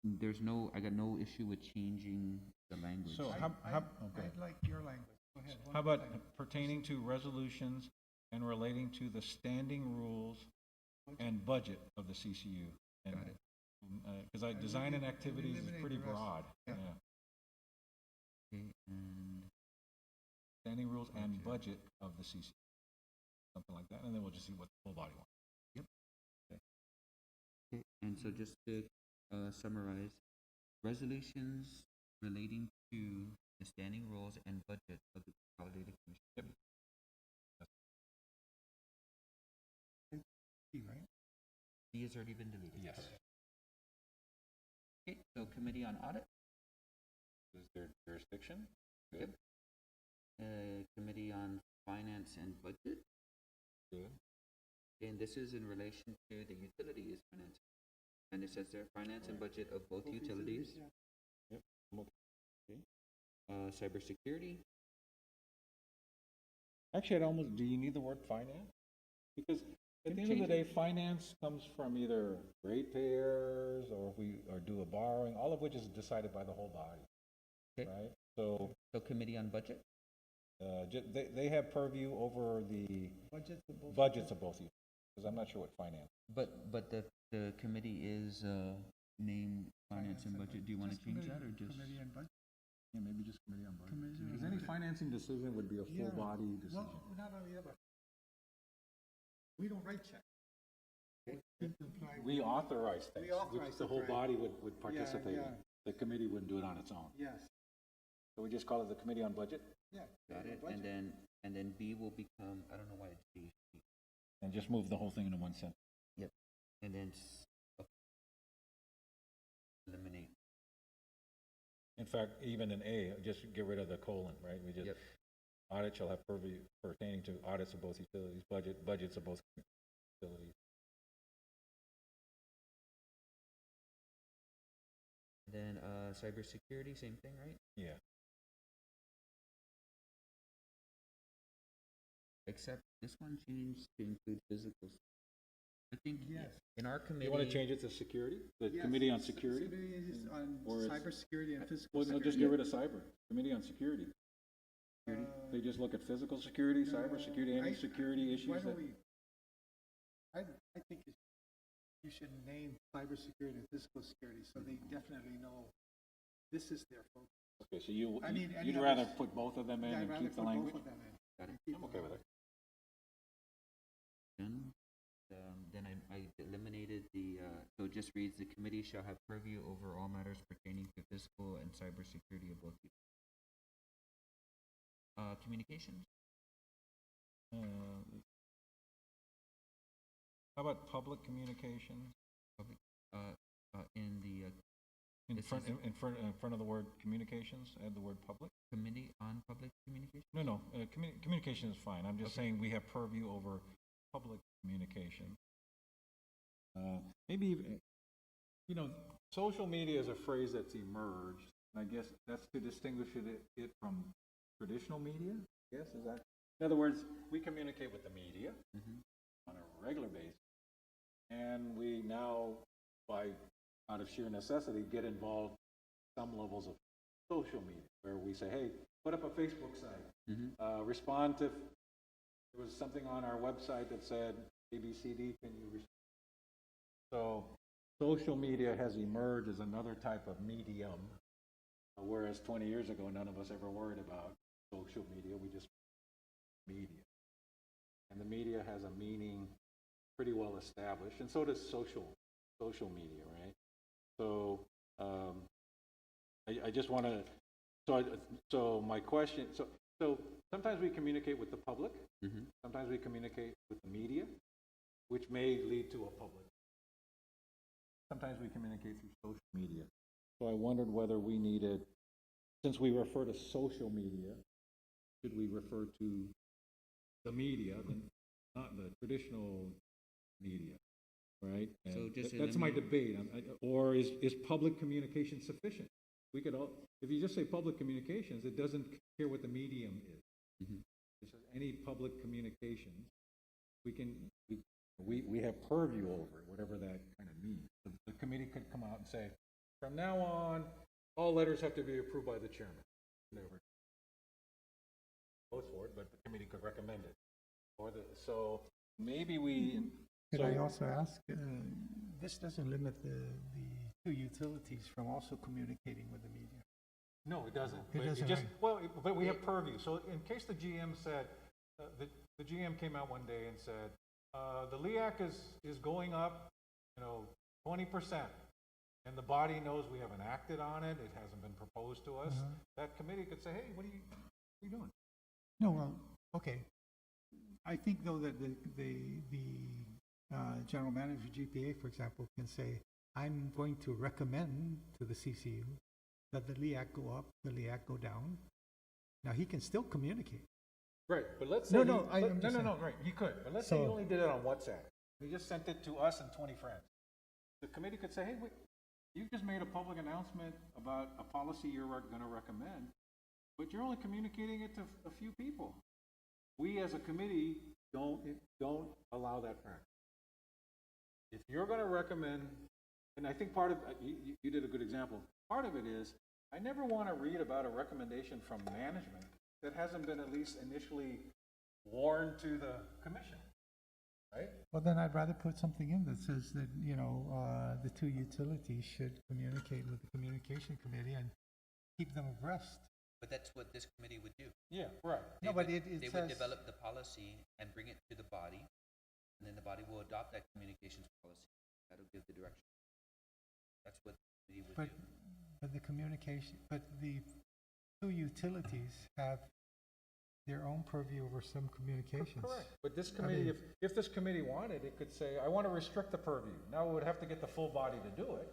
I got no issue with changing the language. So I'd like your language. Go ahead. How about pertaining to resolutions and relating to the standing rules and budget of the CCU? Got it. Because design and activities is eliminate pretty the rest. broad. Yeah. Okay, and Standing rules and budget of the CCU. Something like that, and then we'll just see what the full body wants. okay, and so just to summarize, resolutions relating to the standing rules and budget of the Consolidated Commission. Right? D has already been deleted. Yes. Okay, so Committee on Audit, Is there jurisdiction? Yep. Committee on Finance and Budget, Good. and this is in relation to the utilities finance. And it says there, finance and budget of both utilities. Yep. I'm okay. Cybersecurity, Actually, do you need the word finance? Because at the end of the day, finance comes from either ratepayers or do a borrowing, all of which is decided by the whole body, Okay. right? So so Committee on Budget, they have purview over the budgets of both of you, because I'm not sure what finance. but the committee is named Finance and Budget. Do you want to change that or just? Committee and budget. Yeah, maybe just committee on budget. Committee on Because any budget. financing decision would be a full body decision. Well, not only that, but we don't write checks. We authorize things, We authorize which the it, whole right. body would participate in. yeah. The committee wouldn't do it on its own. Yes, So we just call it the Committee on Budget yeah. Got it, Budget. and then B will become, I don't know why it's B, and just move the whole thing into one sentence. and then eliminate. In fact, even in A, just get rid of the colon, right? We just, Yep. audit shall have purview pertaining to audits of both utilities, budgets of both utilities. Then cybersecurity, same thing, right? Yeah. Except this one changed to include physical. I think Yes. in our committee. You want to change it to security? The Yes. Committee on Security? Committee is on Or it's- cybersecurity and physical Well, no, security. just get rid of cyber. Committee on Security. Uh, They just look at physical security, no, cyber security, any I- security Why issues don't that. we, I think you should name cybersecurity and physical security, so they definitely know this is their focus. Okay, so I mean, any you'd rather others- put both of them in Yeah, I'd and rather keep the put both language? of them in. Got it. Keep I'm them okay in. with it. Then I eliminated the, so it just reads, the committee shall have purview over all matters pertaining to physical and cybersecurity of both. Communications, How about public communications? public, in the In This front, is- in front of the word communications, add the word public? committee on public communication. No, communication is fine. I'm just Okay. saying we have purview over public communication. Maybe even, social media is a phrase that's emerged, and I guess that's to distinguish it from traditional media, I guess, is that? In other words, we communicate with the media on a regular basis, and we now, out of sheer necessity, get involved in some levels of social media, where we say, hey, put up a Facebook site, respond to, there was something on our website that said, ABCD, can you respond? So social media has emerged as another type of medium Whereas 20 years ago, none of us ever worried about social media, we just media. And the media has a meaning pretty well established, and so does social media, right? So I just want to, so my question, so sometimes we communicate with the public, sometimes we communicate with the media, which may lead to a public. Sometimes we communicate through social media. So I wondered whether we needed, since we refer to social media, should we refer to the media, not the traditional media, right? And So just that's my debate. Or is public communication sufficient? We could all, if you just say public communications, it doesn't care what the medium is. It says any public communications, we have purview over it, whatever that kind of means. The committee could come out and say, from now on, all letters have to be approved by the chairman. Never votes for it, but the committee could recommend it. So maybe we. Could I also ask, this doesn't limit the two utilities from also communicating with the media? No, it doesn't. It doesn't, just, right? well, but we have purview. So in case the GM said, the GM came out one day and said, the LEAC is going up, 20%. And the body knows we haven't acted on it. It hasn't been proposed to us. That committee could say, hey, what are you doing? No, well, okay. I think though that the general manager of GPA, for example, can say, I'm going to recommend to the CCU that the LEAC go up, the LEAC go down. Now, he can still communicate. Right, but let's say No, right, he could. But let's say he only did it on WhatsApp. He just sent it to us and 20 friends. The committee could say, hey, wait, you just made a public announcement about a policy you're going to recommend, but you're only communicating it to a few people. We as a committee don't allow that practice. If you're going to recommend, and I think part of, you did a good example, part of it is, I never want to read about a recommendation from management that hasn't been at least initially warned to the commission, right? Well, then I'd rather put something in that says that, the two utilities should communicate with the communication committee and keep them abreast. But that's what this committee would do. Yeah, right. No, but They it would says, develop the policy and bring it to the body, and then the body will adopt that communications policy. That'll give the direction. That's what the committee would do. but the two utilities have their own purview over some communications. Correct. But this committee, if this committee wanted, it could say, I want to restrict the purview. Now we would have to get the full body to do it.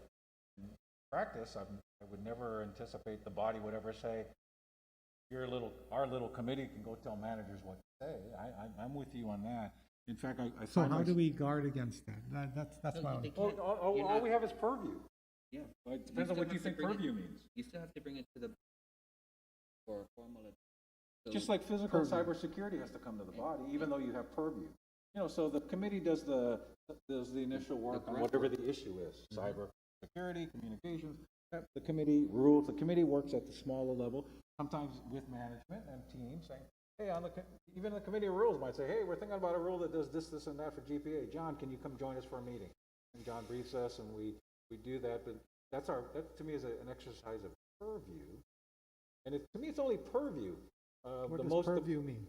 In practice, I would never anticipate the body would ever say, our little committee can go tell managers what to say. I'm with you on that. In fact, I So find how do we guard against that? That's No, my. they Well, can't- all you're not- we have is purview. Yeah. Well, it depends on still what you have to think bring it- purview means. You still have to bring it to the, for a formal. So Just like physical cybersecurity has to come to the body, even though you have purview. So the committee does the initial work on whatever the issue is, cyber security, communications. The committee rules, the committee works at the smaller level, sometimes with management and teams saying, hey, even the committee of rules might say, hey, we're thinking about a rule that does this, and that for GPA. John, can you come join us for a meeting? And John briefs us and we do that, but that to me is an exercise of purview. And to me, it's only purview. What does purview mean?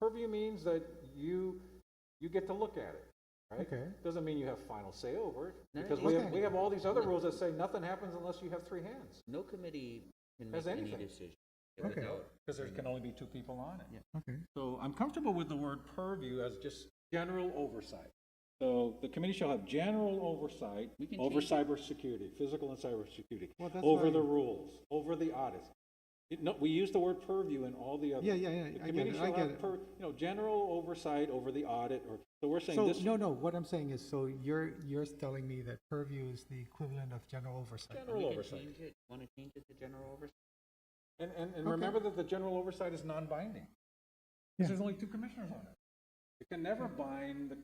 Purview means that you get to look at it, right? Okay. Doesn't mean you have final say over it, No, because okay. we have all these other rules that say nothing happens unless you have 3 hands. No committee can Has make any anything. decision. Okay. without- Because there can only be 2 people on it. Yeah. Okay. So I'm comfortable with the word purview as just general oversight. So the committee shall have general oversight We can over change cybersecurity, physical and cybersecurity, Well, that's over why- the rules, over the audits. We use the word purview in all the other. Yeah, The I get committee it, shall I get have it. general oversight over the audit, so we're saying So, this. no, what I'm saying is, so you're telling me that purview is the equivalent of general oversight. General We can oversight. change it, want to change it to general oversight? And remember that the general oversight is non-binding. Yeah. Because there's only 2 commissioners on it. It can never bind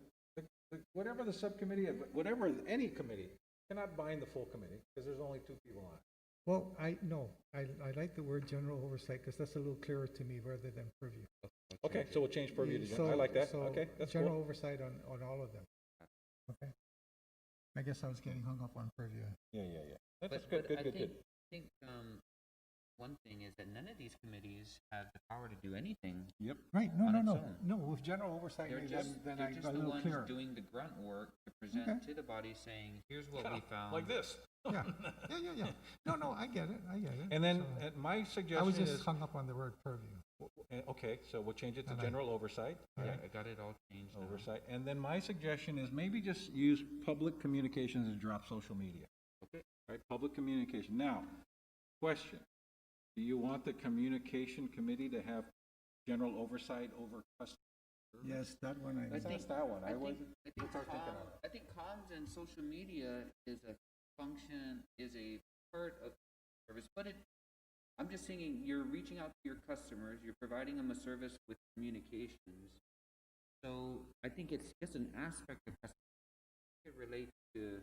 whatever the subcommittee, whatever, any committee, cannot bind the full committee, because there's only 2 people on it. Well, I like the word general oversight because that's a little clearer to me rather than purview. Okay, so we'll change purview to So- general. I like that. so Okay, that's general cool. oversight on all of them. Okay. I guess I was getting hung up on purview. Yeah. That's But good. I think, one thing is that none of these committees have the power to do anything. Yep. Right, no, On no, its no, own. no, with general oversight, They're maybe just, then they're I just got a the little ones clearer. doing the grunt work to present Okay. to the body saying, here's what we found. Like this. Yeah, yeah. No, no, I get it. And then, So, my I was suggestion just is, hung up on the word purview. okay, so we'll change it to And I- general oversight. Yeah, I got it all changed now. Oversight. And then my suggestion is maybe just use public communications and drop social media. Okay. Right, public communication. Now, question, do you want the communication committee to have general oversight over customer? Yes, that one I. Let's ask that one. I wasn't- think let's start thinking of it. I think comms and social media is a function, is a part of service, but I'm just thinking, you're reaching out to your customers, you're providing them a service with communications. So I think it's just an aspect of customer. It relates to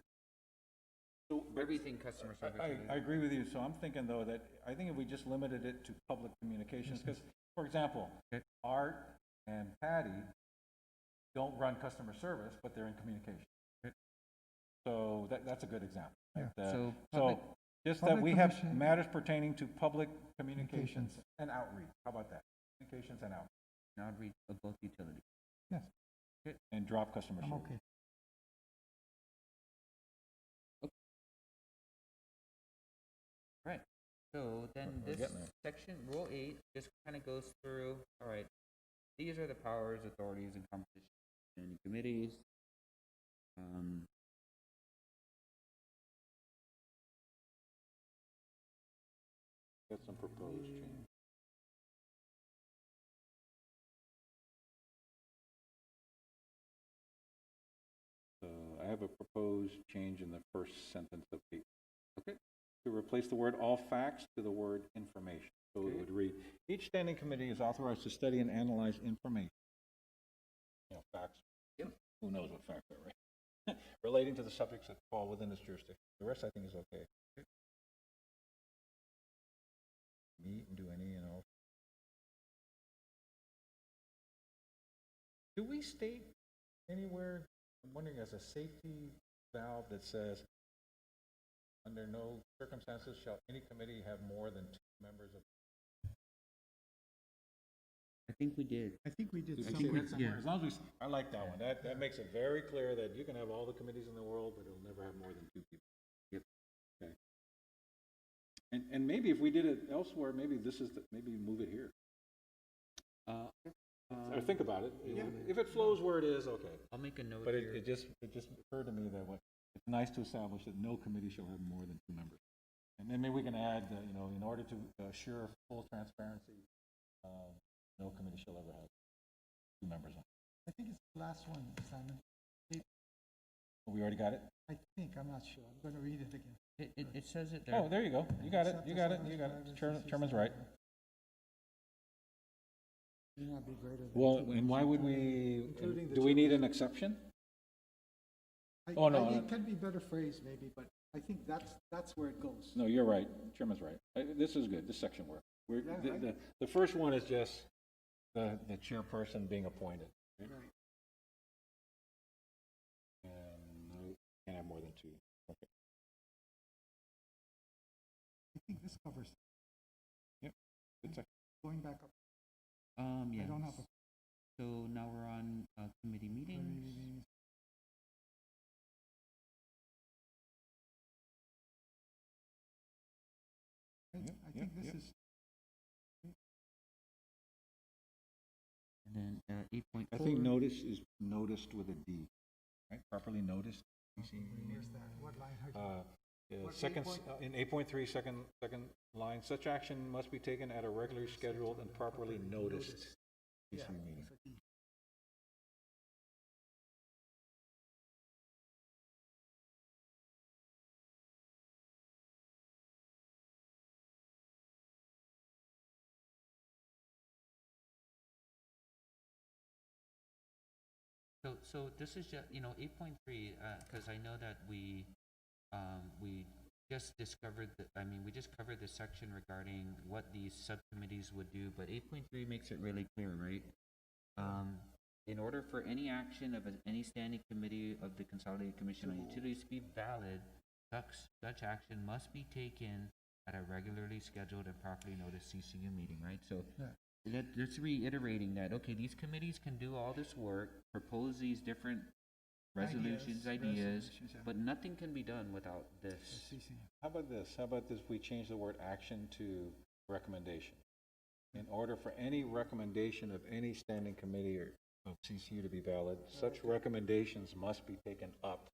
So, but everything customer service. I agree with you. So I'm thinking though that, I think if we just limited it to public communications, because, for example, Okay. Art and Patty don't run customer service, but they're in communication. So that's a good example. right? Yeah. So So, public- just that public we have commission- matters pertaining to public communications Communications. and outreach. How about that? Communications and outreach, outreach of both utilities. Yes, and drop customer I'm service. okay. Right. So then We're this getting there. section, Rule 8, just kind of goes through, all right, these are the powers, authorities, and competition and committees. Got some proposed change. I have a proposed change in the first sentence of 8. Okay. To replace the word all facts to the word information. So it would read, each standing committee is authorized to study and analyze information. You know, facts. Yep. Who knows what facts are, right? Relating to the subjects that fall within this jurisdiction. The rest I think is okay. Meet and do any and all. Do we state anywhere, I'm wondering, as a safety valve that says, under no circumstances shall any committee have more than 2 members of? I think we did. I think we did Did we say somewhere. that somewhere? As long as I like that one. That makes it very clear that you can have all the committees in the world, but it'll never have more than 2 people. Yep. Okay. And maybe if we did it elsewhere, maybe this is, maybe move it here. Or think about it. Yeah. If it flows where it is, okay. I'll make a note But here. it just occurred to me that it's nice to establish that no committee shall have more than 2 members. And then maybe we can add, in order to assure full transparency, no committee shall ever have 2 members on. I think it's the last one, Simon. We already got it? I think, I'm not sure. I'm gonna read it again. It says it there. Oh, there you go. You got it. Except You the got it. summary You got drivers, it. Chairman's right. May not be greater than Well, 2 and why would we, Including the do we need chairman. an exception? I- Oh, no, It can be better phrased maybe, but I think that's where it goes. No, you're right. Chairman's right. This is good. This section works. Yeah, The first one is just the chairperson being appointed. Right. And no, can't have more than 2. Okay. I think this covers, Yep. Good section. going back up. Yes. I don't have a. So now we're on committee meetings. I think this is, And then 8.4. I think notice is noticed with a D, right? Properly noticed. where's that? What line? are you- What, Second, 8.? in 8.3, second line, such action must be taken at a regularly scheduled and properly noticed Yeah, PC meeting. it's a D. So this is just, 8.3, because I know that we just discovered, we just covered the section regarding what these subcommittees would do, but 8.3 makes it really clear, right? In order for any action of any standing committee of the Consolidated Commission on Utilities to be valid, such action must be taken at a regularly scheduled and properly noticed CCU meeting, right? So Yeah. that's reiterating that, okay, these committees can do all this work, propose these different resolutions, ideas, yeah. but nothing can be done without this. CCU. How about this? How about this, we change the word action to recommendation? In order for any recommendation of any standing committee or of CCU to be valid, such recommendations must be taken up.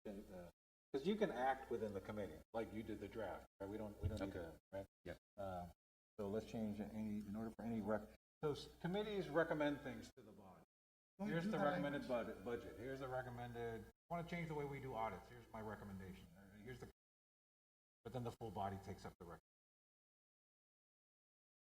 Because you can act within the committee, like you did the draft, right? We don't need to, right? Yep. So let's change in order for any so committees recommend things to the body. Well, Here's do the that recommended budget. Here's the recommended, I want to change the way we do audits. Here's my recommendation. Here's the, but then the full body takes up the recommendation.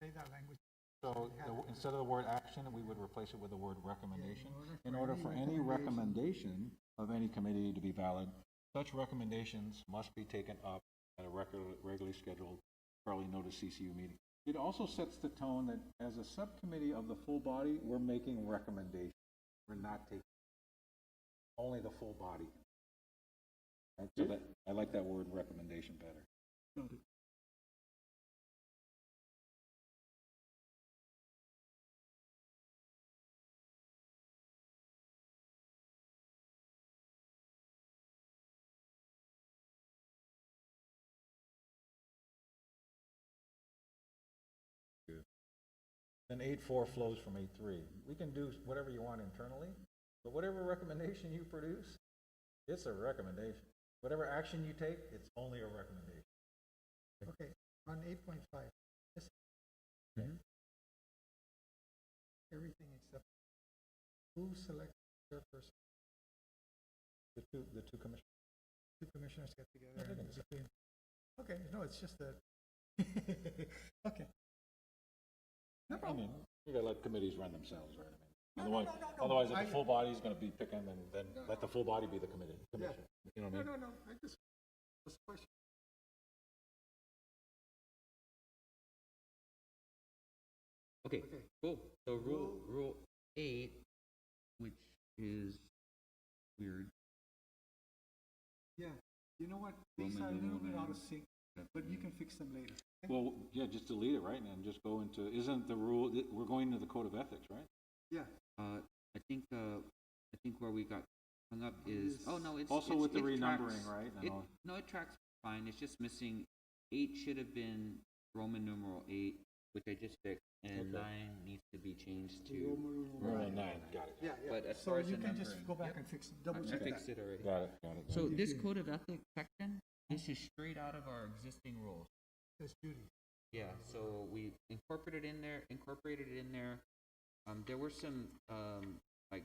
Say that language. So instead of the word action, we would replace it with the word recommendation. In order for any recommendation of any committee to be valid, such recommendations must be taken up at a regularly scheduled, probably noticed CCU meeting. It also sets the tone that as a subcommittee of the full body, we're making recommendations. We're not taking, only the full body. Right? So that, I like that word recommendation better. Then 8.4 flows from 8.3. We can do whatever you want internally, but whatever recommendation you produce, it's a recommendation. Whatever action you take, it's only a recommendation. Okay, on 8.5, this, everything except who selects their person. The two commissioners. Two commissioners get together. Yeah, they and can between. Okay, no, it's just that. Okay. No I problem. mean, you gotta let committees run themselves, right? I mean, No, otherwise, no, no, no, otherwise, if I- the full body's gonna be picking, and then let the full body be the committee. Commission. You know what I mean? No, I just, was a question. Okay, Okay. cool. So rule 8, which is weird. Yeah, you know what, these are a little bit out of sync, but you can fix them later. Well, yeah, just delete it, right, and just go into, isn't the rule, we're going into the code of ethics, right? Yeah, I think where we got hung up is, oh no, it's Also it's, with the it renumbering, tracks, right? and It, all. no, it tracks fine. It's just missing 8 should have been Roman numeral 8, which I just fixed, and Okay. 9 needs to be changed to. Roman 9, got it. yeah. But as So far as you the can just numbering, go back yep, and fix, I double check fixed that. it already. Got it. So this code of ethics section, this is straight out of our existing rules. It's duty. Yeah, so we incorporated it in there. There were some, like,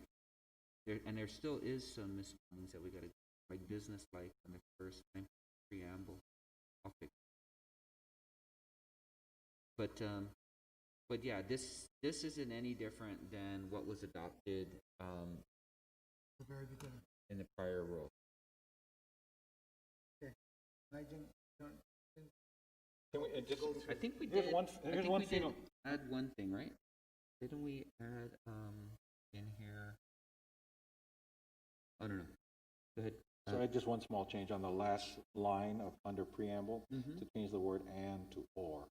there still is some misspellings that we gotta, like business life on the first time preamble. I'll fix. But yeah, this isn't any different than what was adopted, The very beginning. in the prior rule. I didn't, Can we, just, I think we Here's did, one- I here's think one we thing did I'll- add one thing, right? Didn't we add, in here? Oh, no. Go ahead. so I had just one small change on the last line of, under preamble, Mhm. to change the word and to or.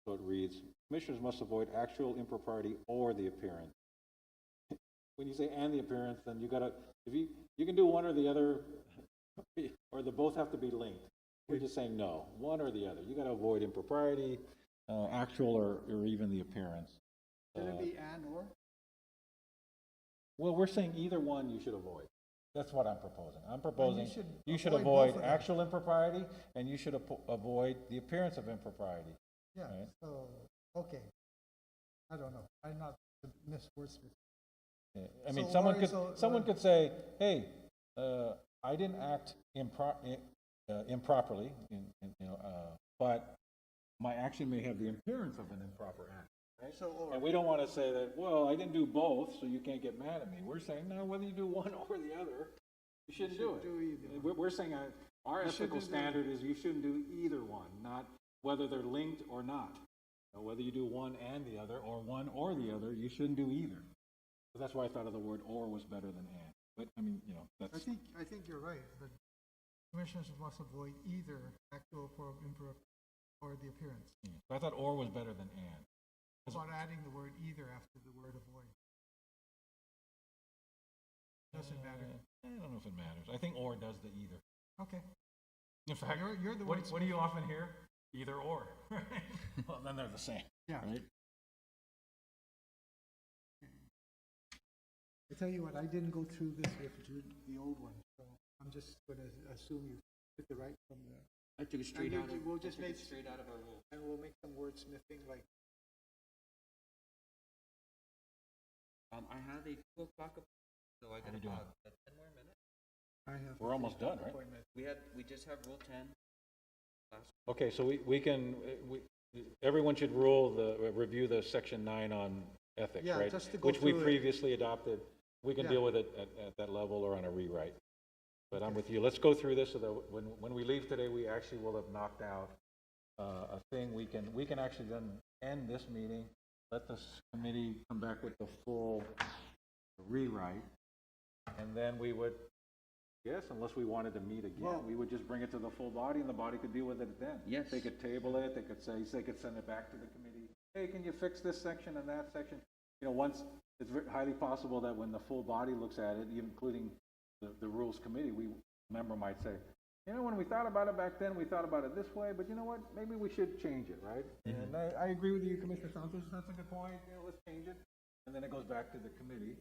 So it reads, commissioners must avoid actual impropriety or the appearance. When you say and the appearance, then you gotta, if you can do one or the other, or they both have to be linked. We're just saying no, one or the other. You gotta avoid impropriety, actual or even the appearance. should it be and or? Well, we're saying either one you should avoid. That's what I'm proposing. I'm proposing you should avoid avoid both of them. actual impropriety, and you should avoid the appearance of impropriety. Yeah, Right. so, okay. I don't know, I'm not the Miss Wordsmith. Yeah, I mean, So, someone or could, so- someone could say, hey, I didn't act improperly, but my action may have the appearance of an improper act. So, or. And we don't want to say that, well, I didn't do both, so you can't get mad at me. We're saying, no, whether you do one or the other, you shouldn't do it. do either. We're saying our You shouldn't ethical do standard is you shouldn't do either one, not whether they're linked or not. Whether you do one and the other, or one or the other, you shouldn't do either. So that's why I thought of the word or was better than and. But, I mean, I that's, think you're right, but Commissioners must avoid either actual or improper or the appearance. I thought or was better than and. How about adding the word either after the word avoid? Doesn't matter. I don't know if it matters. I think or does the either. Okay. In fact, You're the what wordsmith. do you often hear? Either or. Well, then they're the same, Yeah. right? I tell you what, I didn't go through this with the old one, so I'm just going to assume you took the right from the. I took it straight out of- we'll just I took make- it straight out of our rules. And we'll make some wordsmithing like. I have a 2 o'clock, so I got we doing? about 10 more minutes. I have. We're almost done, right? appointment. We just have Rule 10. Okay, so we can, everyone should review the section 9 on ethics, Yeah, right? just to go Which we through it. previously adopted. We can Yeah. deal with it at that level or on a rewrite. But I'm with you. Let's go through this so that when we leave today, we actually will have knocked out a thing. We can actually then end this meeting, let this committee come back with the full rewrite, and then we would, yes, unless we wanted to meet again, Well- we would just bring it to the full body and the body could deal with it then. Yes. They could table it, they could send it back to the committee. Hey, can you fix this section and that section? You know, once, it's highly possible that when the full body looks at it, including the rules committee, member might say, you know, when we thought about it back then, we thought about it this way, but you know what, maybe we should change it, right? And I agree with you, Commissioner Santos, that's a good point, you know, let's change it. And then it goes back to the committee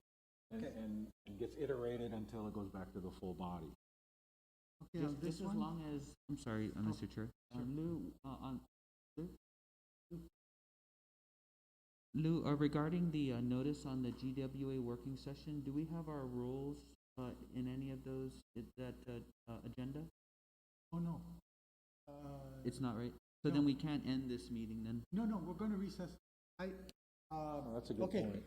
and gets iterated until it goes back to the full body. Okay, on this Just as one? long as, I'm sorry, Mr. Chair. Lou, regarding the notice on the GWA working session, do we have our rules in any of those, that agenda? Oh, no. It's not, right? So No. then we can't end this meeting then? No, we're going to recess. That's a good okay. point.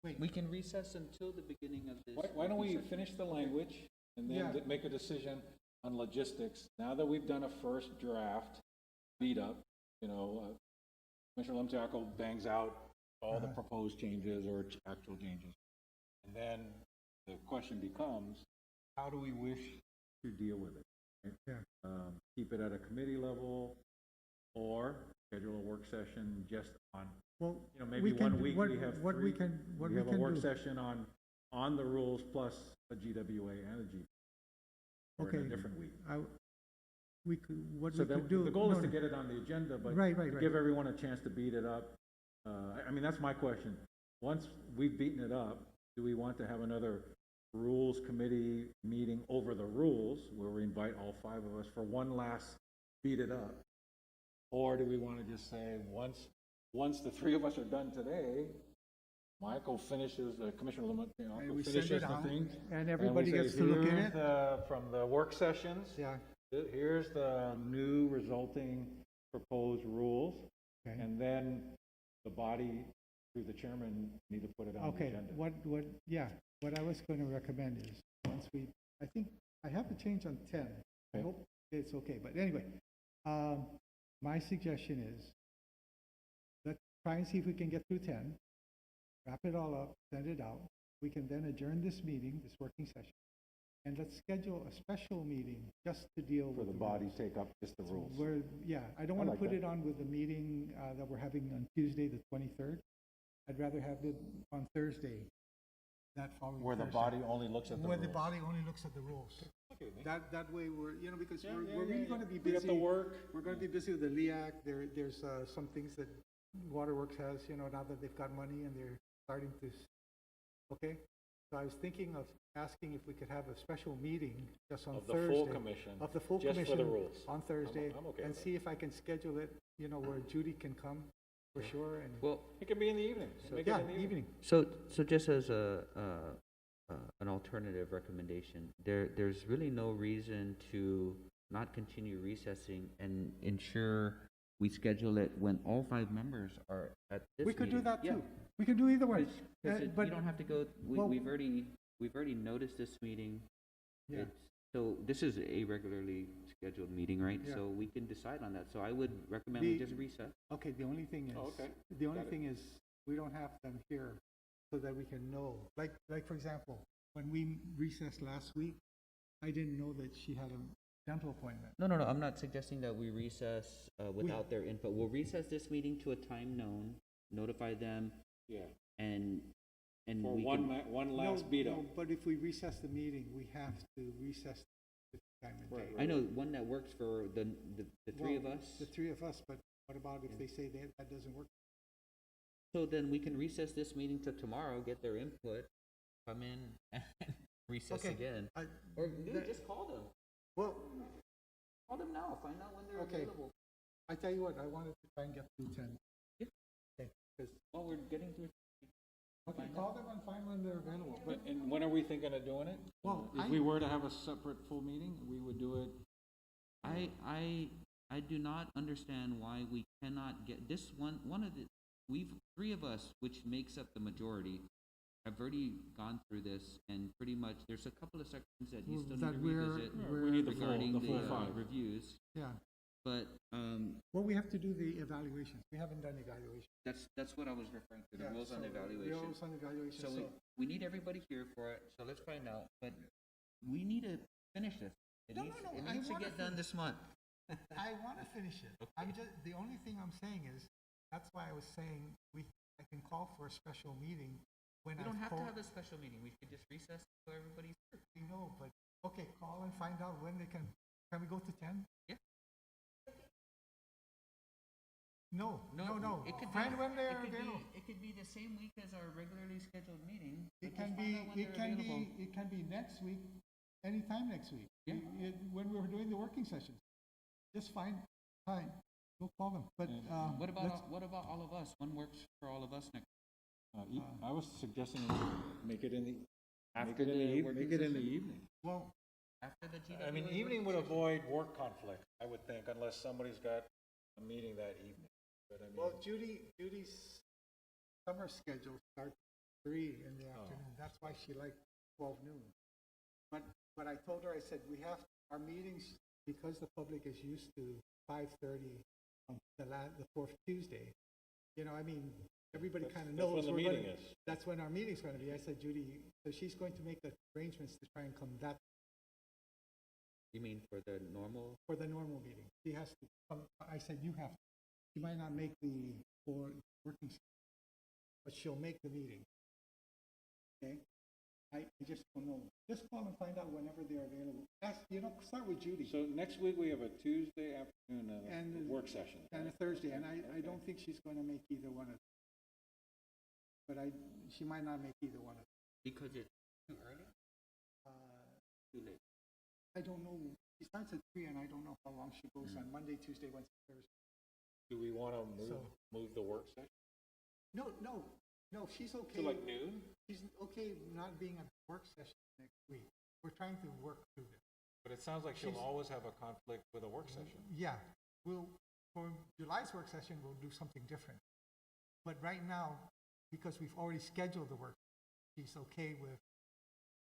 Wait, We can recess until the beginning of this. Why don't we working session. finish the language and then Yeah. make a decision on logistics? Now that we've done a first draft, beat up, you know, Commissioner Lemtiaco bangs out all the proposed changes or actual changes. And then the question becomes, how do we wish to deal with it? Right? Yeah. Keep it at a committee level or schedule a work session just on, well, you know, maybe we can one do- week what- we have what we three. can- what we we have a can work do. session on the rules plus a GWA and a G. Or in Okay. a different week. we could, what So we could do. the goal is no, to no. get it on the agenda, but Right, to give everyone a chance to beat it up. I mean, that's my question. Once we've beaten it up, do we want to have another rules committee meeting over the rules where we invite all 5 of us for one last beat it up? Or do we want to just say, once the 3 of us are done today, Michael finishes, Commissioner Lemon, And we send finishes it the out, thing. and everybody we say, gets to look at "Here's it. from the work sessions. Yeah, Here's the new resulting proposed rules, okay. and then the body, through the chairman, need to put it on the Okay, agenda. what I was going to recommend is, once I think, I have to change on 10. I Okay. hope it's okay, but anyway, my suggestion is, let's try and see if we can get through 10, wrap it all up, send it out. We can then adjourn this meeting, this working session, and let's schedule a special meeting just to deal For with the the body, rules. take up just the So rules. I don't I want to like put that. it on with the meeting that we're having on Tuesday, the 23rd. I'd rather have it on Thursday, that following Where the Thursday. body only looks at the Where rules. the body only looks at the rules. Okay, man. That way we're, because Yeah, we're yeah, really yeah, going to yeah. be We have busy. to work. We're going to be busy with the LEAC. There's some things that Waterworks has, now that they've got money and they're starting to, okay? So I was thinking of asking if we could have a special meeting just on Of the Thursday. full commission, Of the full just for commission. the rules. On Thursday. I'm okay And with see if I can schedule it, where Judy can come for sure, and, Well, It can be in the evening. Make it yeah, in the evening. so just as an alternative recommendation, there's really no reason to not continue recessing and ensure we schedule it when all 5 members are at this We could do meeting. that Yeah. too. We can do either way. Because but- you don't have to go, well- we've already noticed this meeting. Yeah. So this is a regularly scheduled meeting, right? Yeah. So we can decide on that. So I would recommend we The- just recess. Okay, the only thing is, Oh, okay. the only Got it. thing is, we don't have them here so that we can know. Like for example, when we recessed last week, I didn't know that she had dental appointment. No, I'm not suggesting that we recess without their input. We'll recess this meeting to a time known, notify them, Yeah, and for we one, can, one last beat up. No, but if we recess the meeting, we have to recess the time and date. Right. I know one that works for the three of Well, us. The three of us, but what about if they say that doesn't work? So then we can recess this meeting to tomorrow, get their input, come in and recess Okay. again. I- Or that- just call them. Well, Call them now, find out when they're Okay. available. I tell you what, I wanted to try and get through 10. Yeah. Okay, 'cause- Well, we're getting to it. okay, Find call them and find when they're available, but, And when are we thinking of doing it? well, If we were to have a separate full meeting, we would do it. I do not understand why we cannot get this one of the, three of us, which makes up the majority, have already gone through this and pretty much, there's a couple of sections that you Well, still need that to we're- revisit We need the full, regarding the full the five. reviews, yeah. but, Well, we have to do the evaluations. We haven't done evaluation. that's what I was referring to, the Yeah, rules on so evaluation. Rules on evaluation, So so. we need everybody here for it, so let's find out, but we need to finish this. It No, needs, no, it I needs to wanna get done this month. I want to finish it. I'm just, the only thing I'm saying is, that's why I was saying, I can call for a special meeting when We I've don't have to told- have a special meeting, we could just recess so everybody's here. You know, but, okay, call and find out when they can we go to 10? Yeah. No. It could Find be, when they're it could available. be, it could be the same week as our regularly scheduled meeting. It but can just find be, out when it they're can available. be, it can be next week, anytime next week. Yeah. When we were doing the working sessions. Just find time, go call them, but, What let's- about all of us? When works for all of us next? I was suggesting make it in the, After the working make it in the session? evening. well, After the GWA? I mean, evening would avoid work conflict, I would think, unless somebody's got a meeting that evening. But I well, mean, Judy's summer schedule starts at 3 in the Oh. afternoon. That's why she liked 12 noon. But I told her, I said, we have, our meetings, because the public is used to 5:30 on the fourth Tuesday, you know, I mean, everybody kind of that's when knows. the we're meeting gonna- is. That's when our meeting's going to be. I said, Judy, so she's going to make the arrangements to try and come that, You mean for the normal? for the normal meeting. She has to come, I said, you have to. She might not make the working, but she'll make the meeting. Okay? I just don't know. Just call and find out whenever they're available. Ask, start with Judy. So next week, we have a Tuesday afternoon And a work session. And a Thursday, and I don't think she's going to make either one of them. But she might not make either one of them. Because it's too early? Too late? I don't know. She starts at 3, and I don't know how long she goes on Monday, Tuesday, Wednesday, Thursday. Do we want to So- move the work session No, she's okay. to like noon? She's okay not being at the work session next week. We're trying to work through this. But it sounds like she'll She's- always have a conflict with a work session. Yeah, for July's work session, we'll do something different. But right now, because we've already scheduled the work, she's okay with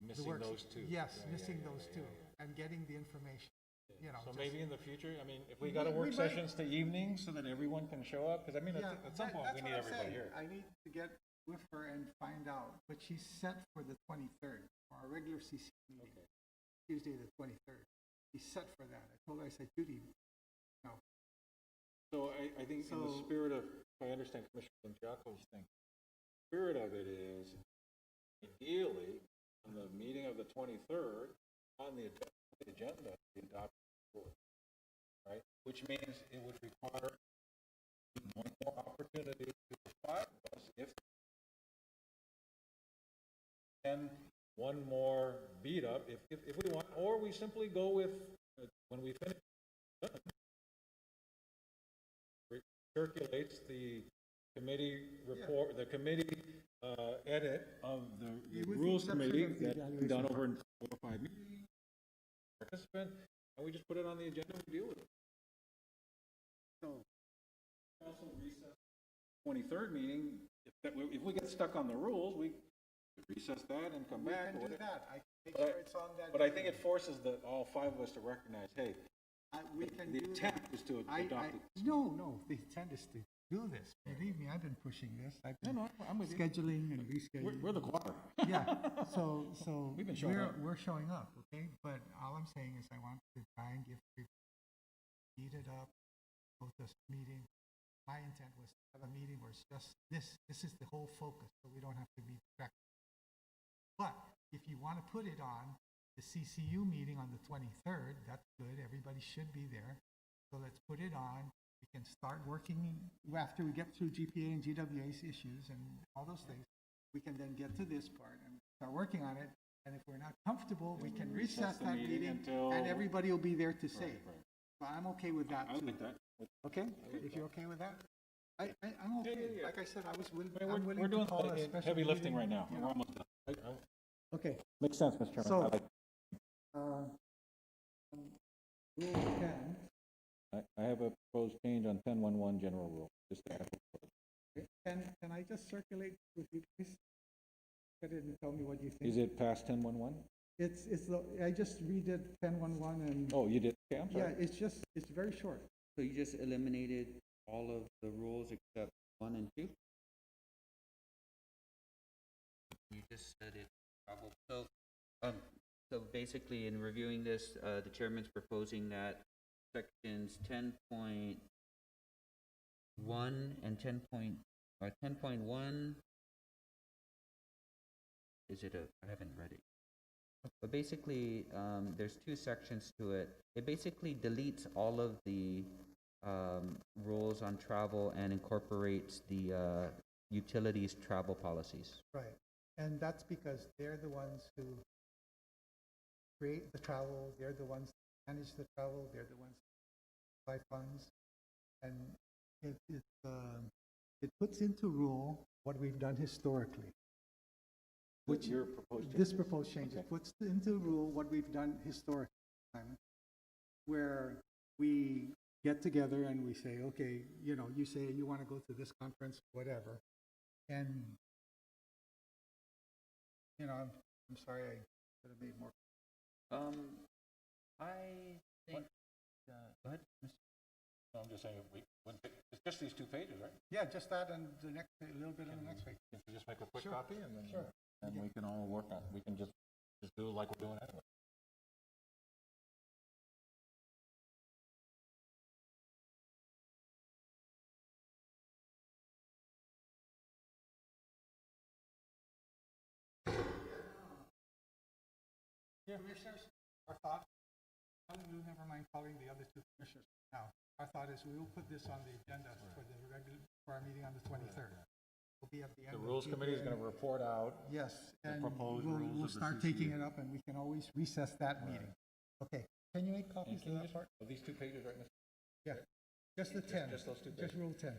the Missing work. those two. Yes, Yeah, missing yeah, those yeah, two, yeah. and getting the information, So just- maybe in the future, I mean, if we got to We work might- sessions to evenings so that everyone can show up, because I mean, Yeah, at some point, that's we what need I'm everybody saying. here. I need to get with her and find out, but she's set for the 23rd, for our regular CC meeting, Okay. Tuesday the 23rd. She's set for that. I told her, I said, Judy, no. So I think in the So- spirit of, if I understand Commissioner Santiago's thing, the spirit of it is ideally, on the meeting of the 23rd, on the agenda, the adoption report, right? Which means it would require one more opportunity to the five of us if and one more beat up if we want, or we simply go with, when we finish, circulates the committee report, the committee edit of the Yeah, with the rules exception committee of the that's been done evaluation over in 4 or 5 meetings. Participant, and we just put it on the agenda and deal with it. So, Also recess 23rd meeting, if we get stuck on the rules, we could recess that and come we back. can or do whatever. that. I can make But I- sure it's on that. But I think meeting. it forces all 5 of us to recognize, hey, We can the do intent that. is to I, adopt it. no, the intent is to do this. Believe me, I've been pushing this. I've No, been no, I'm with you. scheduling and rescheduling. We're the choir. Yeah, so We've been showing up. we're showing up, okay? But all I'm saying is I want to try and give people, speed it up, go to this meeting. My intent was to have a meeting where it's just this is the whole focus, so we don't have to be distracted. But if you want to put it on the CCU meeting on the 23rd, that's good. Everybody should be there. So let's put it on. We can start working after we get through GPA and GWA's issues and all those things. We can then get to this part and start working on it. And if we're not comfortable, we can recess the that meeting meeting until- and everybody will be there to say. Right. So I'm okay with that I too. like that. Okay? If you're okay with that? I'm okay. yeah. Like I said, I'm We're willing doing to call a special heavy lifting meeting, right now. you We're know. almost done. Okay. Makes sense, Mr. Chairman. So- I like. Rule 10. I have a proposed change on 10.11 general rule, just to add. Can I just circulate with you, please? Get it and tell me what you think. Is it past 10.11? I just redid 10.11 and, Oh, you did? Okay, I'm yeah, sorry. it's very short. So you just eliminated all of the rules except 1 and 2? You just said it, travel. So basically, in reviewing this, the chairman's proposing that sections 10.1 and 10.1, I haven't read it. But basically, there's 2 sections to it. It basically deletes all of the rules on travel and incorporates the utilities travel policies. Right. And that's because they're the ones who create the travel, they're the ones who manage the travel, they're the ones who buy funds. And it puts into rule what we've done historically. Which your proposed change? This proposed change, Okay. it puts into rule what we've done historically, Simon, where we get together and we say, okay, you say you want to go to this conference, whatever. And, I'm sorry, I could have made more. I think, go ahead, Mr. No, I'm just saying, it's just these 2 pages, right? Yeah, just that and a little bit on the next page. Can you just make a quick Sure. copy and then, Sure. and we can all work on, we can just do like we're doing anyway. Yeah. Commissioners, our thought, never mind calling the other 2 commissioners now. Our thought is we will put this on the agenda for our meeting on the 23rd. We'll be at the end. The Rules Committee is going to report out. Yes, the and proposed we'll rules of the start taking CCU. it up and we can always recess that meeting. Okay, can you make copies of that part? Of these 2 pages, right, Mr.? Yeah, just the 10. just those 2 Just pages. Rule 10.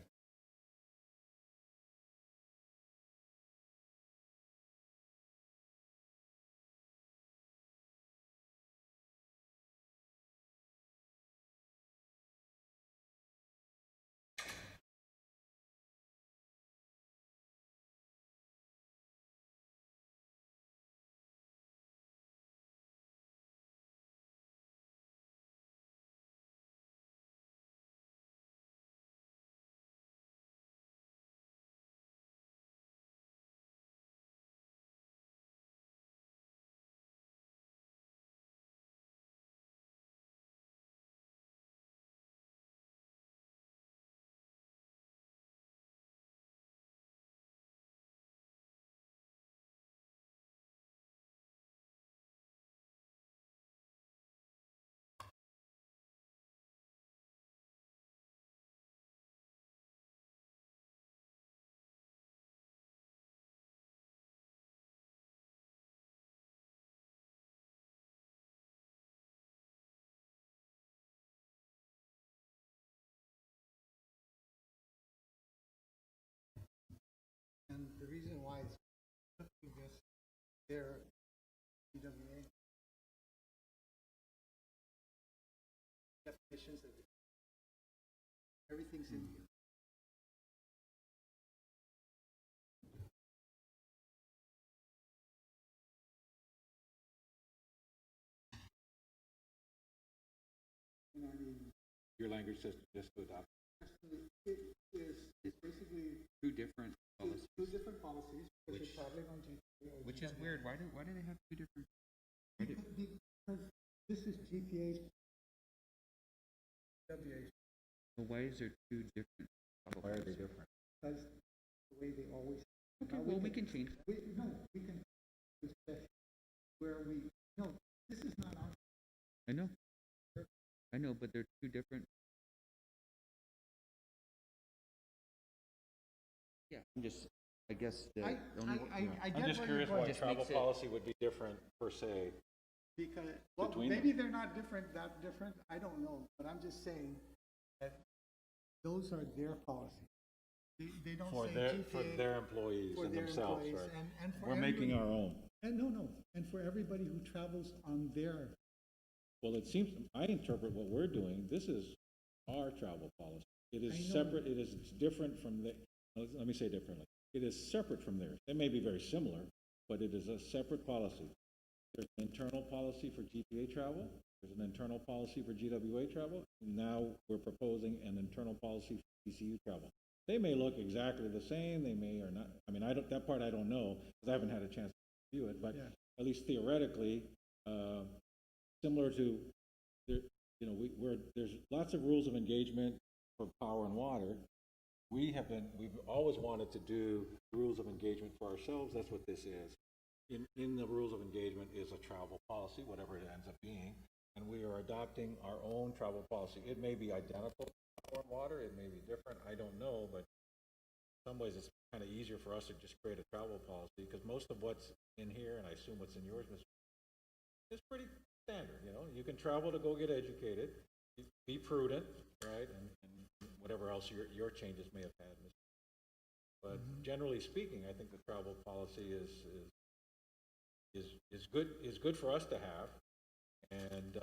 And the reason why is this, their CWA definitions of it. Everything's in here. Your language says just to adopt. It's basically Two different policies, two different policies, because Which- you're traveling on GTA. or which is GWA. weird. Why do they have two different? why do- Because this is GPA. WA, Why is there two different? Why are they different? because the way they always. Okay, Now well, we can change that. We can, where we, no, this is not our. I know, but they're two different. Yeah, I'm just, I guess the only. yeah. I I'm get just where curious you're why going. Just travel makes it- policy would be different per se. Because, well, Between maybe they're not different, that different, I don't know, but I'm just saying that those are their policies. They don't For say their, GPA. for their employees for and their themselves, employees, right? and for We're making everybody- our own. And no, and for everybody who travels on their, Well, it seems, I interpret what we're doing, this is our travel policy. It is I know. separate, it is different from the, let me say it differently. It is separate from theirs. They may be very similar, but it is a separate policy. There's an internal policy for GPA travel, there's an internal policy for GWA travel, and now we're proposing an internal policy for ECU travel. They may look exactly the same, they may or not, I mean, that part I don't know, because I haven't had a chance to view it, but Yeah. at least theoretically, similar to, there's lots of rules of engagement for power and water. We've always wanted to do rules of engagement for ourselves, that's what this is. In the rules of engagement is a travel policy, whatever it ends up being, and we are adopting our own travel policy. It may be identical to power and water, it may be different, I don't know, but in some ways it's kind of easier for us to just create a travel policy, because most of what's in here, and I assume what's in yours, Mr. is pretty standard, you can travel to go get educated, be prudent, right, and whatever else your changes may have had. But generally speaking, I think the travel policy is good for us to have, and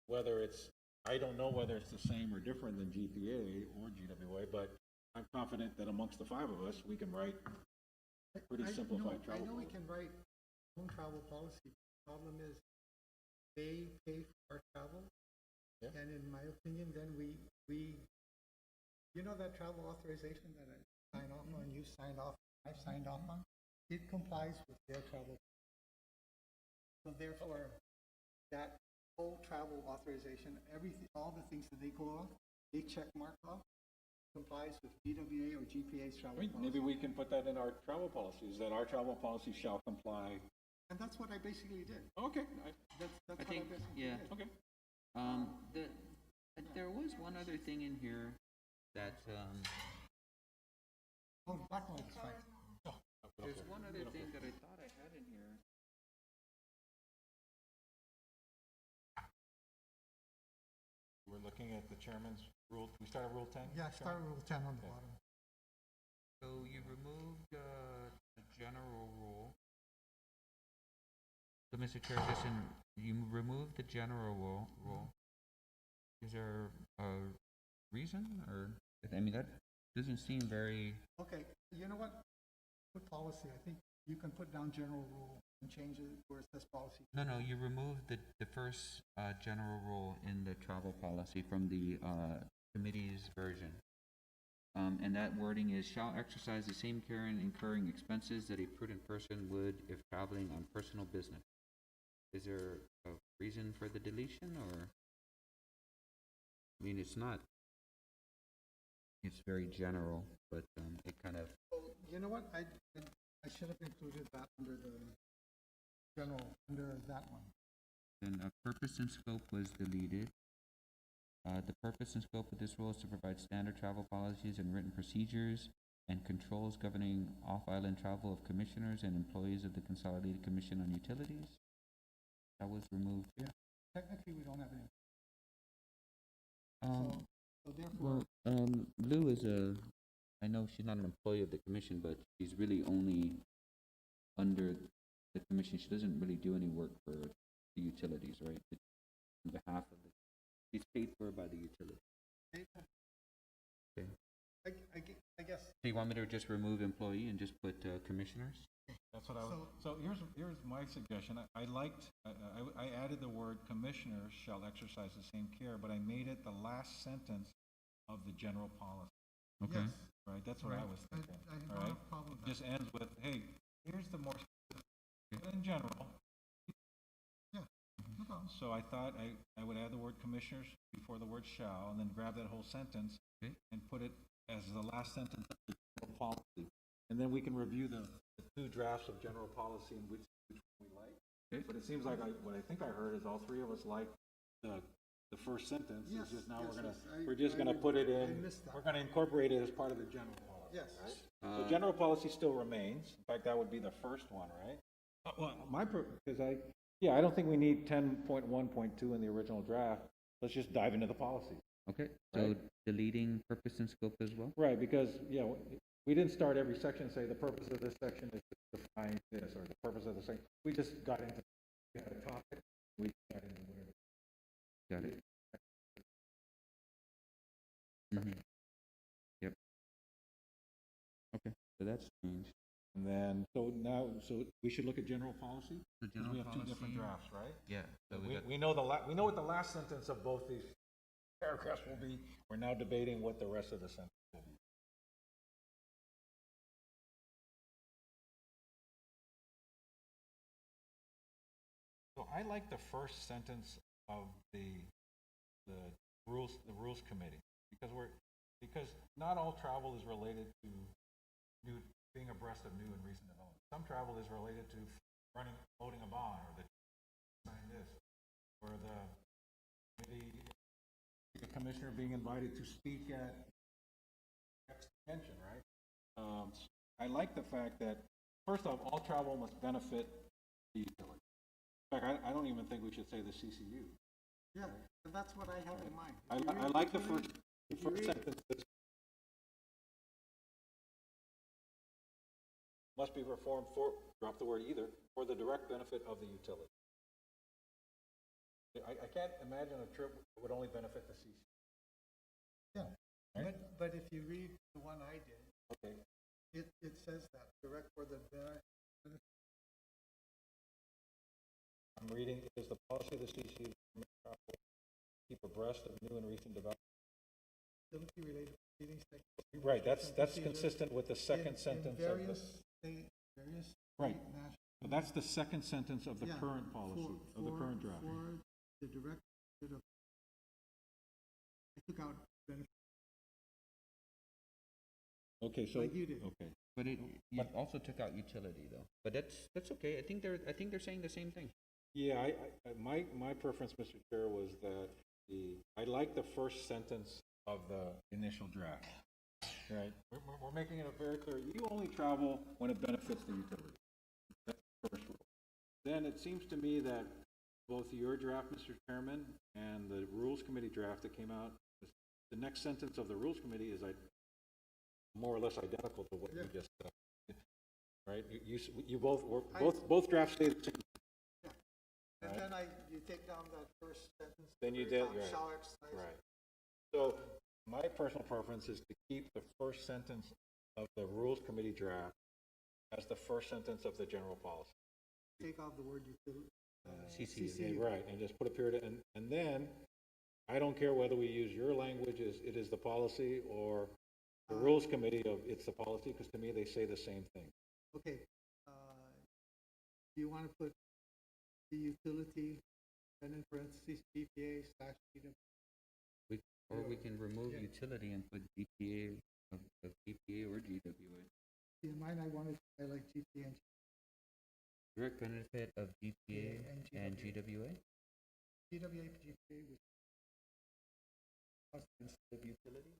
whether it's, I don't know whether it's the same or different than GPA or GWA, but I'm confident that amongst the five of us, we can write pretty simplified travel I know we policy. can write own travel policy. The problem is, they pay for our travel. Yeah. And in my opinion, then we, that travel authorization that I sign off on, you signed off, I signed off on, it complies with their travel. So therefore, that whole travel authorization, everything, all the things that they go off, they check mark off, complies with GWA or GPA's travel policy. Maybe we can put that in our travel policies, that our travel policy shall comply. And that's what I basically did. Okay, That's I what I think, basically yeah. did. okay. There was one other thing in here that, Oh, black and white is fine. there's one other thing that I thought I had in here. We're looking at the chairman's rule, we start at Rule 10? Yeah, start with Rule 10 on the Okay. bottom. So you removed, the general rule. So, Mr. Chair, you removed the general rule. Is there a reason, or, I mean, that doesn't seem very, Okay, you know what? Put policy, I think you can put down general rule and change it where it says policy. no, you removed the first, general rule in the travel policy from the, committee's version. And that wording is, shall exercise the same care in incurring expenses that a prudent person would if traveling on personal business. Is there a reason for the deletion, or? I mean, it's not, it's very general, but, it kind of, Oh, you know what? I should have included that under the general, under that one. then purpose and scope was deleted. The purpose and scope of this rule is to provide standard travel policies and written procedures and controls governing off-island travel of commissioners and employees of the Consolidated Commission on Utilities. That was removed. Yeah. Technically, we don't have any. Um, So therefore, well, Lou is I know she's not an employee of the commission, but she's really only under the commission. She doesn't really do any work for the utilities, right? On behalf of the, she's paid for by the utility. Okay. I guess, Do you want me to just remove employee and just put commissioners? That's what I was, so here's my suggestion. I liked, I added the word commissioners shall exercise the same care, but I made it the last sentence of the general policy, Okay. Yes, right? That's what I was thinking, I have all no right? problem with It that. just ends with, hey, here's the more, in general. Yeah, no problem. So I thought I would add the word commissioners before the word shall, and then grab that whole sentence Okay. and put it as the last sentence of the general policy. And then we can review the two drafts of general policy and which one we like. Okay. But it seems like what I think I heard is all three of us like the first sentence. Yes, It's just now yes, yes, we're just gonna put it in, missed that. we're gonna incorporate it as part of the general policy. Yes. Right? So general policy still remains. In fact, that would be the first one, right? Well, because I don't think we need 10.1.2 in the original draft. Let's just dive into the policy. Okay, so Right. deleting purpose and scope as well? Right, because, we didn't start every section and say the purpose of this section is to define this, or the purpose of the section. We just got into, we had a topic, we got into whatever. Got it. Mm-hmm. Yep. Okay, so that's changed. And then, so we should look at general policy? So Because general we have two different policy- drafts, right? Yeah, so we got, We know we know what the last sentence of both these paragraphs will be. We're now debating what the rest of the sentence will be. So I like the first sentence of the rules committee, because not all travel is related to being abreast of new and recent developments. Some travel is related to loading a bond, or sign this, or the commissioner being invited to speak at X convention, right? I like the fact that, first off, all travel must benefit the utility. In fact, I don't even think we should say the CCU. Yeah, and that's what I have in mind. I like the first sentence. Must be reformed drop the word either, for the direct benefit of the utility. I can't imagine a trip that would only benefit the CCU. Yeah, Right? but if you read the one I did, Okay. it says that, direct for the benefit. I'm reading, it is the policy of the CCU to keep abreast of new and recent developments. Related proceedings. Right, that's procedures consistent with the second in sentence of various the, state, Right. national. so that's the second sentence of the Yeah, current policy, of the current draft. For the direct benefit of, I took out benefit, Okay, so, like you did. okay. but you also took out utility though. But that's okay. I think they're saying the same thing. Yeah, my preference, Mr. Chair, was that I like the first sentence of the initial draft. Right, we're making it very clear, you only travel when it benefits the utility. That's the first rule. Then it seems to me that both your draft, Mr. Chairman, and the Rules Committee draft that came out, the next sentence of the Rules Committee is more or less identical to what you just said. Right, you both drafts say the same. And Right. then you take down that first sentence. Then you very did, top, right. Shall exercise. Right. So my personal preference is to keep the first sentence of the Rules Committee draft as the first sentence of the general policy. Take out the word utility. CCU. Right, and just put a period, and then, I don't care whether we use your language as it is the policy, or the Rules Committee of it's the policy, because to me, they say the same thing. Okay, do you want to put the utility, and in parentheses, GPA/GW? Or we can remove Yeah. utility and put GPA of GPA or GWA. In mine, I like GPA and Direct benefit of GPA Yeah, and GWA? GWA, GPA was. Instead of utility?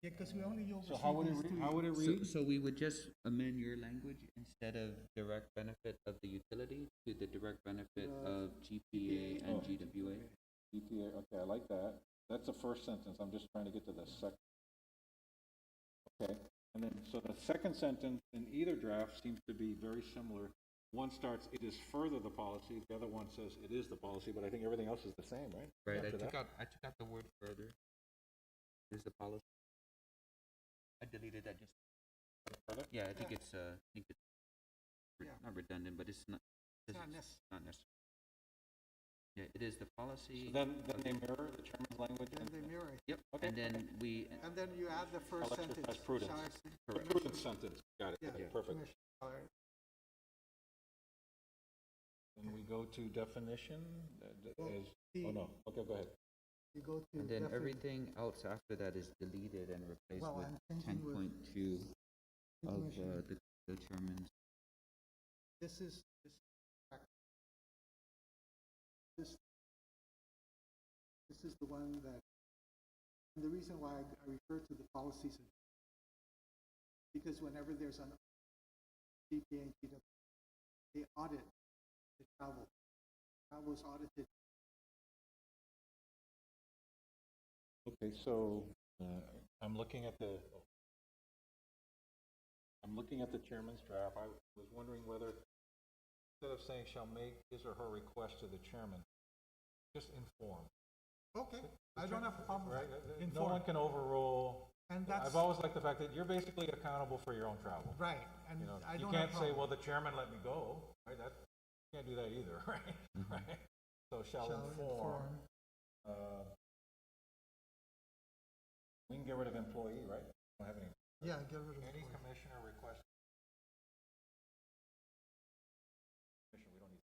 Yeah, because we only oversee So how would it these two. read? So we would just amend your language instead of direct benefit of the utility to the direct benefit of GPA and Oh. GWA? GPA, okay, I like that. That's the first sentence, I'm just trying to get to the second. Okay, and then, so the second sentence in either draft seems to be very similar. One starts, it is further the policy, the other one says it is the policy, but I think everything else is the same, right? Right, I After took that? out the word further. Is the policy? I deleted that just. Further? Yeah, I think it's Yeah. not redundant, but it's not. Not necessary. Not necessary. Yeah, it is the policy. Then they mirror the chairman's language? Then they mirror it. Yep, Okay. and then we, And then you add the first I'll sentence. exercise prudence. Shall exercise Correct. Prudent sentence, got it, Yeah, perfect. Commissioner Shall- And we go to definition, Well, is, the- oh no, okay, go ahead. You go to. and then defin- everything else after that is deleted and replaced Well, with I'm ten thinking with- point two of Commissioner, the chairman's. This is, this is the one that, and the reason why I refer to the policies, because whenever there's an CPA and GW, they audit the travel. Travel is audited. Okay, so, I'm looking at the chairman's draft. I was wondering whether, instead of saying shall make his or her request to the chairman, just inform. Okay, I don't have a problem with Right? that. No one can overrule. And that's, I've always liked the fact that you're basically accountable for your own travel. right, and You know, I you don't have can't a say, problem. well, the chairman let me go, right? That, you can't do that either, right? Right? So shall inform. We can get rid of employee, right? Don't have any. Yeah, get rid of Any employee. commissioner request. Commissioner, we don't need.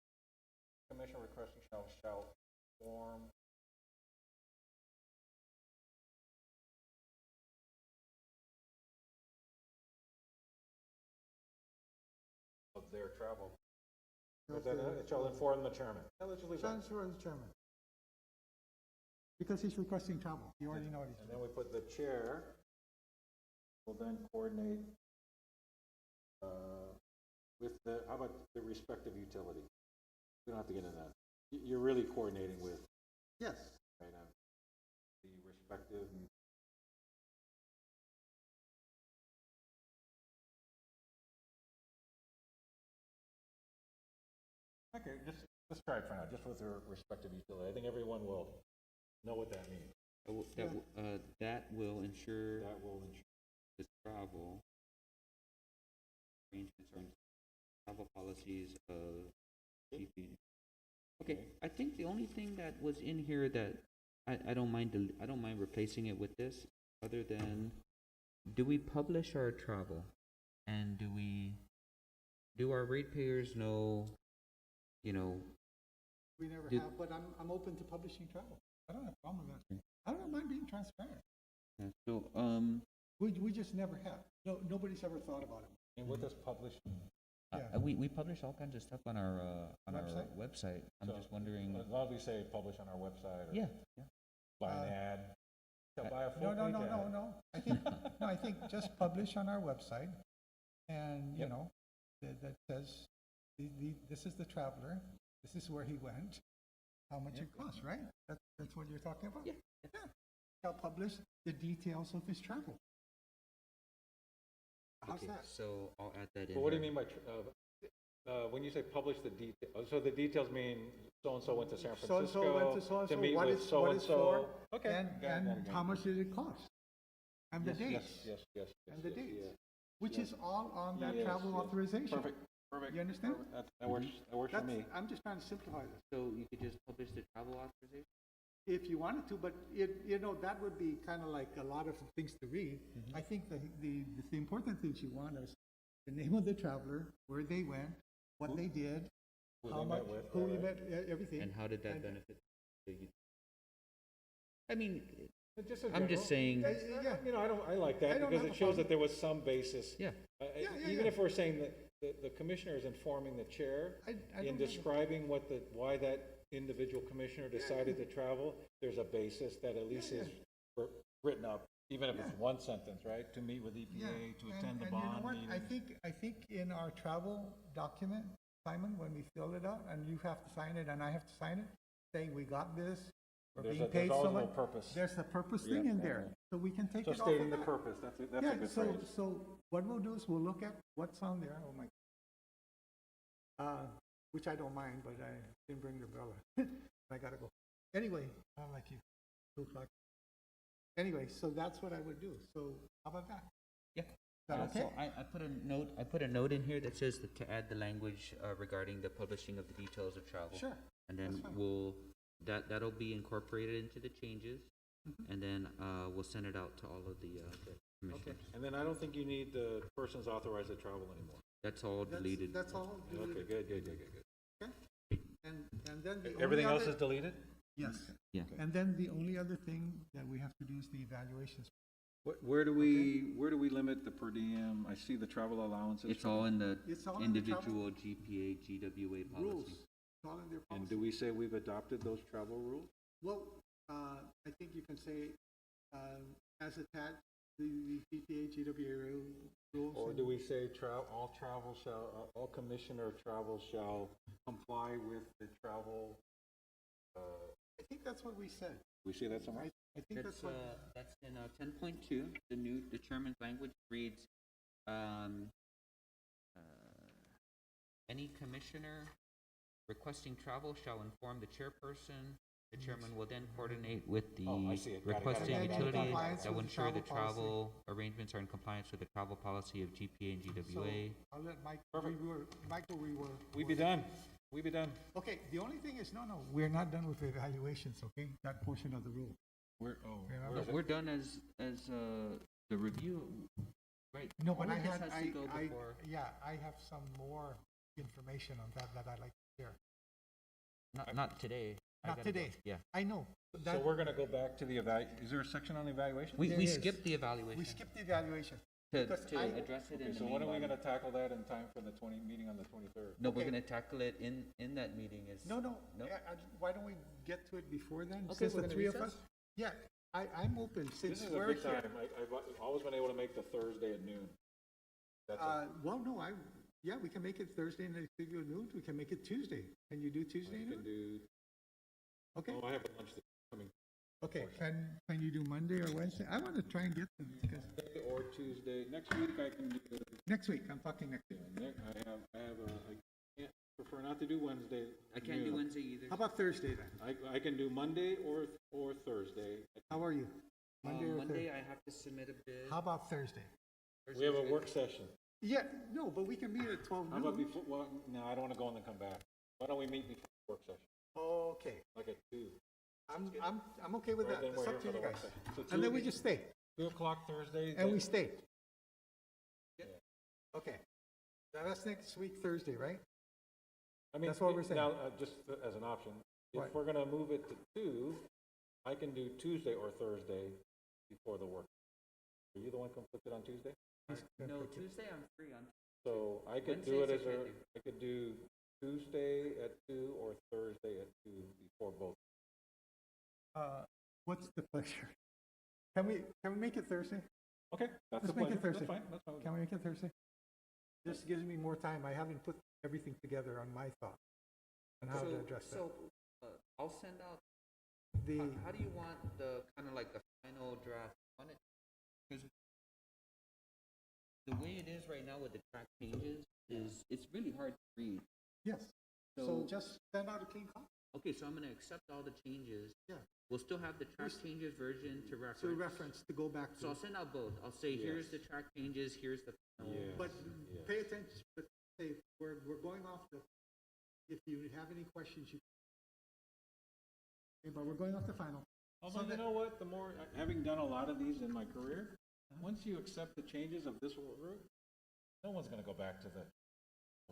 Commissioner requesting shall form. Of their travel. It shall inform the chairman. Yeah, let's just leave that. Transfer the chairman. Because he's requesting travel, you already know what he's And doing. then we put the chair will then coordinate with the, how about the respective utility? We don't have to get into that. You're really coordinating with, Yes, right, the respective. Okay, let's try it for now, just with their respective utility. I think everyone will know what that means. That will ensure That will ensure. the travel arrangements or travel policies of GP. Okay, I think the only thing that was in here that I don't mind, I don't mind replacing it with this, other than, do we publish our travel? And do our ratepayers know, you know, we never Do- have, but I'm open to publishing travel. I don't have a problem with that. I don't mind being transparent. so, We just never have. No, nobody's ever thought about it. And what does publish mean? Yeah. we publish all kinds of stuff on our Website? website. I'm So, just wondering. As long as we say publish on our website or Yeah. buy an ad, shall buy a full No, page ad. no. I think just publish on our website and, you know, that says, this is the traveler, this is where he went, how much it costs, right? That's what you're talking about? Yeah. Yeah. Shall publish the details of his travel. How's Okay, that? so I'll add that in. But what do you here. mean by, when you say publish the details, so the details mean so-and-so went to San Francisco So-and-so went to so-and-so, to meet what with it's for, so-and-so. Okay. and got it. how much did it cost? And the dates, Yes. and the yes, dates, yeah. which is all on that Yes, travel yes. authorization. Perfect. You understand? Perfect. That works for That's, me. I'm just trying to simplify this. So you could just publish the travel authorization? If you wanted to, but you know, that would be kind of like a lot of things to read. I think the important things you want is the name of the traveler, where they went, what they did, Who how they much, met with, who you right. met, everything. And how did that And- benefit the I mean, Just in I'm just saying, Yeah. You know, I like that I don't because have it a shows problem. that there was some basis. yeah, Even if we're saying that the commissioner is informing the chair I in don't have a- describing why that individual commissioner decided to travel, there's a basis that at least is written up, even if it's one sentence, right? To meet with EPA, to attend the and you know bond what? meeting. I think in our travel document, Simon, when we fill it out, and you have to sign it, and I have to sign it, saying we got this, we're There's being there's paid so always a much. little purpose. There's a purpose thing in there, so we can take So it off stating of the that. purpose, that's a Yeah, good so, phrase. so what we'll do is we'll look at what's on there, oh my, which I don't mind, but I didn't bring the umbrella. I gotta go. Anyway, I like you, 2:00. Anyway, so that's what I would do, so how about that? yeah. Is that okay? So I put a note in here that says to add the language regarding the publishing of the details of travel. Sure, And then that's fine. that'll be incorporated into the changes, Mm-hmm. and then, we'll send it out to all of the Okay, commissioners. and then I don't think you need the persons authorized to travel anymore. That's all deleted. That's all Okay, deleted. good. And then the Everything only else other- is deleted? Yes. Yeah. And then the only other thing that we have to do is the evaluations. Where do we limit the per diem? I see the travel allowances. It's all in the It's all in the travel individual GPA, GWA rules. policy. It's all in their And policy. do we say we've adopted those travel rules? Well, I think you can say, as attached, the GPA, GWA rules. Or and- do we say all commissioner travel shall comply with the travel, I think that's what we said. we say that somewhere? I think that's what, That's in 10.2, the chairman's language reads, any commissioner requesting travel shall inform the chairperson. The chairman will then coordinate with the Oh, I see it. Got it, got it, requesting got it, got it, utility got it. Compliance that will with the ensure the travel policy. travel arrangements are in compliance with the travel policy of GPA and so GWA. I'll let Mike, Perfect. Michael reword. We be done. We be done. Okay, the only thing is, no, we're not done with the evaluations, okay? That portion of the rule. We're, Yeah, where is it? We're done as the review, right? No, but All I of this had, has to go before, I have some more information on that I'd like to share. not today. I Not gotta go. today. Yeah. I know. So That, we're gonna go back to the is there a section on evaluation? We There is. skipped the evaluation. we skipped the evaluation. To because to I- address it Okay, in the so main when are we body. gonna tackle that in time for the meeting on the 23rd? No, we're Okay. gonna tackle it in that meeting is. No, No? why don't we get to it before then? Okay, Since we're the gonna three of recess? us. Yeah, I'm open This since is a we're good here. time. I've always been able to make the Thursday at noon. That's it. Well, no, yeah, we can make it Thursday and it's noon. We can make it Tuesday. Can you do Tuesday I can noon? do, Okay, I have a lunch that's coming. okay. Can you do Monday or Wednesday? I want to try and get them because Monday or Tuesday. Next week I can do, next week, I'm talking next week. I can't, prefer not to do Wednesday. I can't do noon. Wednesday either. How about Thursday then? I can do Monday or Thursday. How are you? Monday or Monday, Thursday? I have to submit a bid. How about Thursday? We have a Thursday's work good. session. Yeah, no, but we can meet at 12 How about noon. before, well, no, I don't wanna go and then come back. Why don't we meet before the work session, Okay, like at 2? I'm okay with Right, that. then It's we're up here to for the you work guys. session. So And then 2 we just stay, 2 o'clock Thursday. and we then- stay. Yeah. Okay. Now that's next week, Thursday, right? I mean, That's what we're saying. Now, just as an option, Right. if we're gonna move it to 2, I can do Tuesday or Thursday before the work. Are you the one conflicted on Tuesday? No, Tuesday I'm free on. So I could do it Wednesdays as I can't do. I could do Tuesday at 2 or Thursday at 2 before both. What's the pleasure? Can we make it Thursday? Okay, that's the Let's make plan. it Thursday. That's fine, that's fine. Can we make it Thursday? Just gives me more time. I haven't put everything together on my thought on how to address that. I'll send out, The, how do you want the, kind of like the final draft on it? Because the way it is right now with the track changes is, it's really hard to read. yes, so So, just send out a clean copy okay, so I'm gonna accept all the changes. Yeah. We'll still have the track changes version to reference. to reference, to go back So I'll to. send out both. I'll say, here's the track changes, here's the final. Yes. But yes. pay attention, but say, we're going off the, if you have any questions, you. Okay, but we're going off the final. Although, So you that- know what, the more, having done a lot of these in my career, once you accept the changes of this route, no one's gonna go back to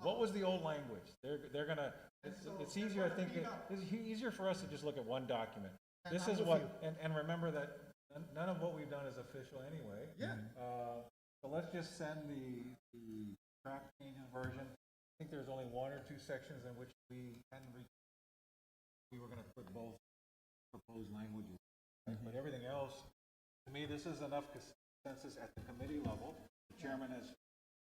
what was the old language? They're gonna, it's easier, I think, it's easier for us to just look at one document. And This I'm is with what, you. and remember that none of what we've done is official anyway. Yeah. So let's just send the track changes version. I think there's only 1 or 2 sections in which we were gonna put both proposed languages. But everything else, to me, this is enough consensus at the committee level. The chairman has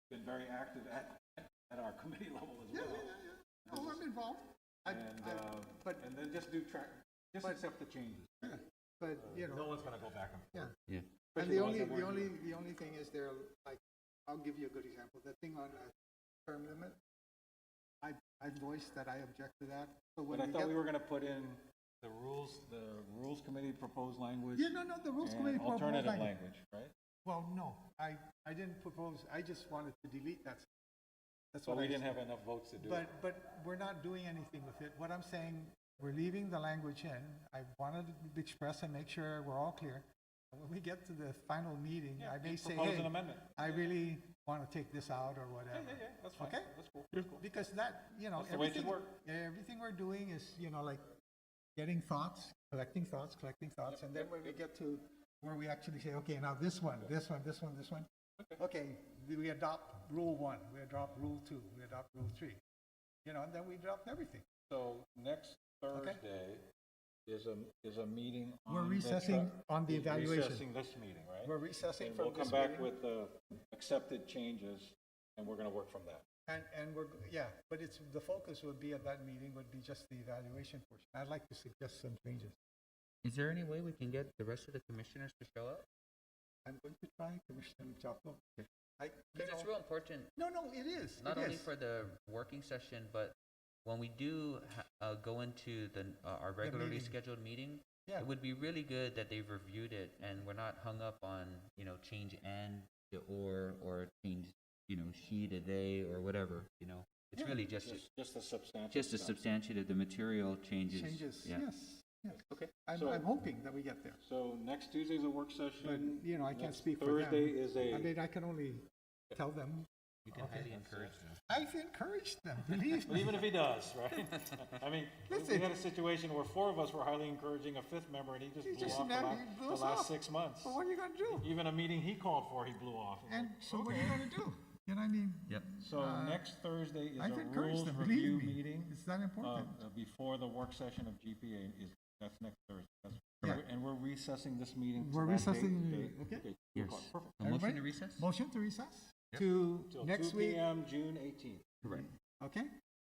been very active at our committee level as Yeah, well. yeah. Oh, I'm involved. But, And then just just but- accept the changes. but, you know. No one's gonna go back and forth. Yeah. Yeah. And Especially the ones only, that the weren't only, the only thing is there, like, I'll give you a good example, the thing on term limit. I voiced that I object to that, so when But I we thought get. we were gonna put in the rules committee proposed language. Yeah, no, the rules committee. And proposed alternative language. language, right? Well, no, I didn't propose, I just wanted to delete that. That's So what we I didn't said. have enough votes to do it. But we're not doing anything with it. What I'm saying, we're leaving the language in. I wanted to express and make sure we're all clear. When we get to the final meeting, I may say, Propose hey, an amendment. I really want to take this out or whatever. That's fine. Okay? That's cool. That's cool. Because that, That's the way it should work. everything we're doing is, like getting thoughts, collecting thoughts, and then when we get to where we actually say, okay, now this one, okay, we adopt rule 1, we adopt rule 2, we adopt rule 3, and then we adopt everything. So next Thursday is a meeting on. We're recessing on the evaluation. Recessing this meeting, right? We're recessing And from we'll this come back meeting. with accepted changes, and we're gonna work from that. And but the focus would be at that meeting would be just the evaluation portion. I'd like to suggest some changes. Is there any way we can get the rest of the commissioners to show up? I'm going to try, Commissioner Chapo. Because it's real important, No, it is. not it only is. for the working session, but when we do go into our regularly meeting. scheduled meeting, Yeah. it would be really good that they've reviewed it and we're not hung up on, change and to or change, she to they or whatever, It's really just a substantial. just a substantiative, the material changes. Changes, Yeah. yes. Okay. I'm So- hoping that we get there. So next Tuesday's a work But, session. I can't Next speak for them. Thursday is I mean, I can only tell them. You can highly encourage them. I've encouraged them, believe But me. even if he does, right? I mean, we Listen. had a situation where 4 of us were highly encouraging a 5th member, and he just He blew just off never- the he blew us last off. 6 months. But what are you going to do? Even a meeting he called for, he blew off. And so what are you going to do? You know what I mean? Yep. So next Thursday is I've a encouraged rules them, review believe me. meeting. It's that important. Before the work session of GPA that's next Thursday. Yeah. And we're recessing this meeting. to We're that recessing the date. meeting, okay. 2 Yes. o'clock. Perfect. A motion Everybody? to recess? Motion to recess to Till next 2 week. p.m. June 18th. Correct. Okay.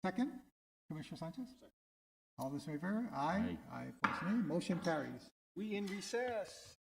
Second, Commissioner Sanchez? All those in favor? Aye. Aye. Aye, opposed, nay. Motion carries. We in recess.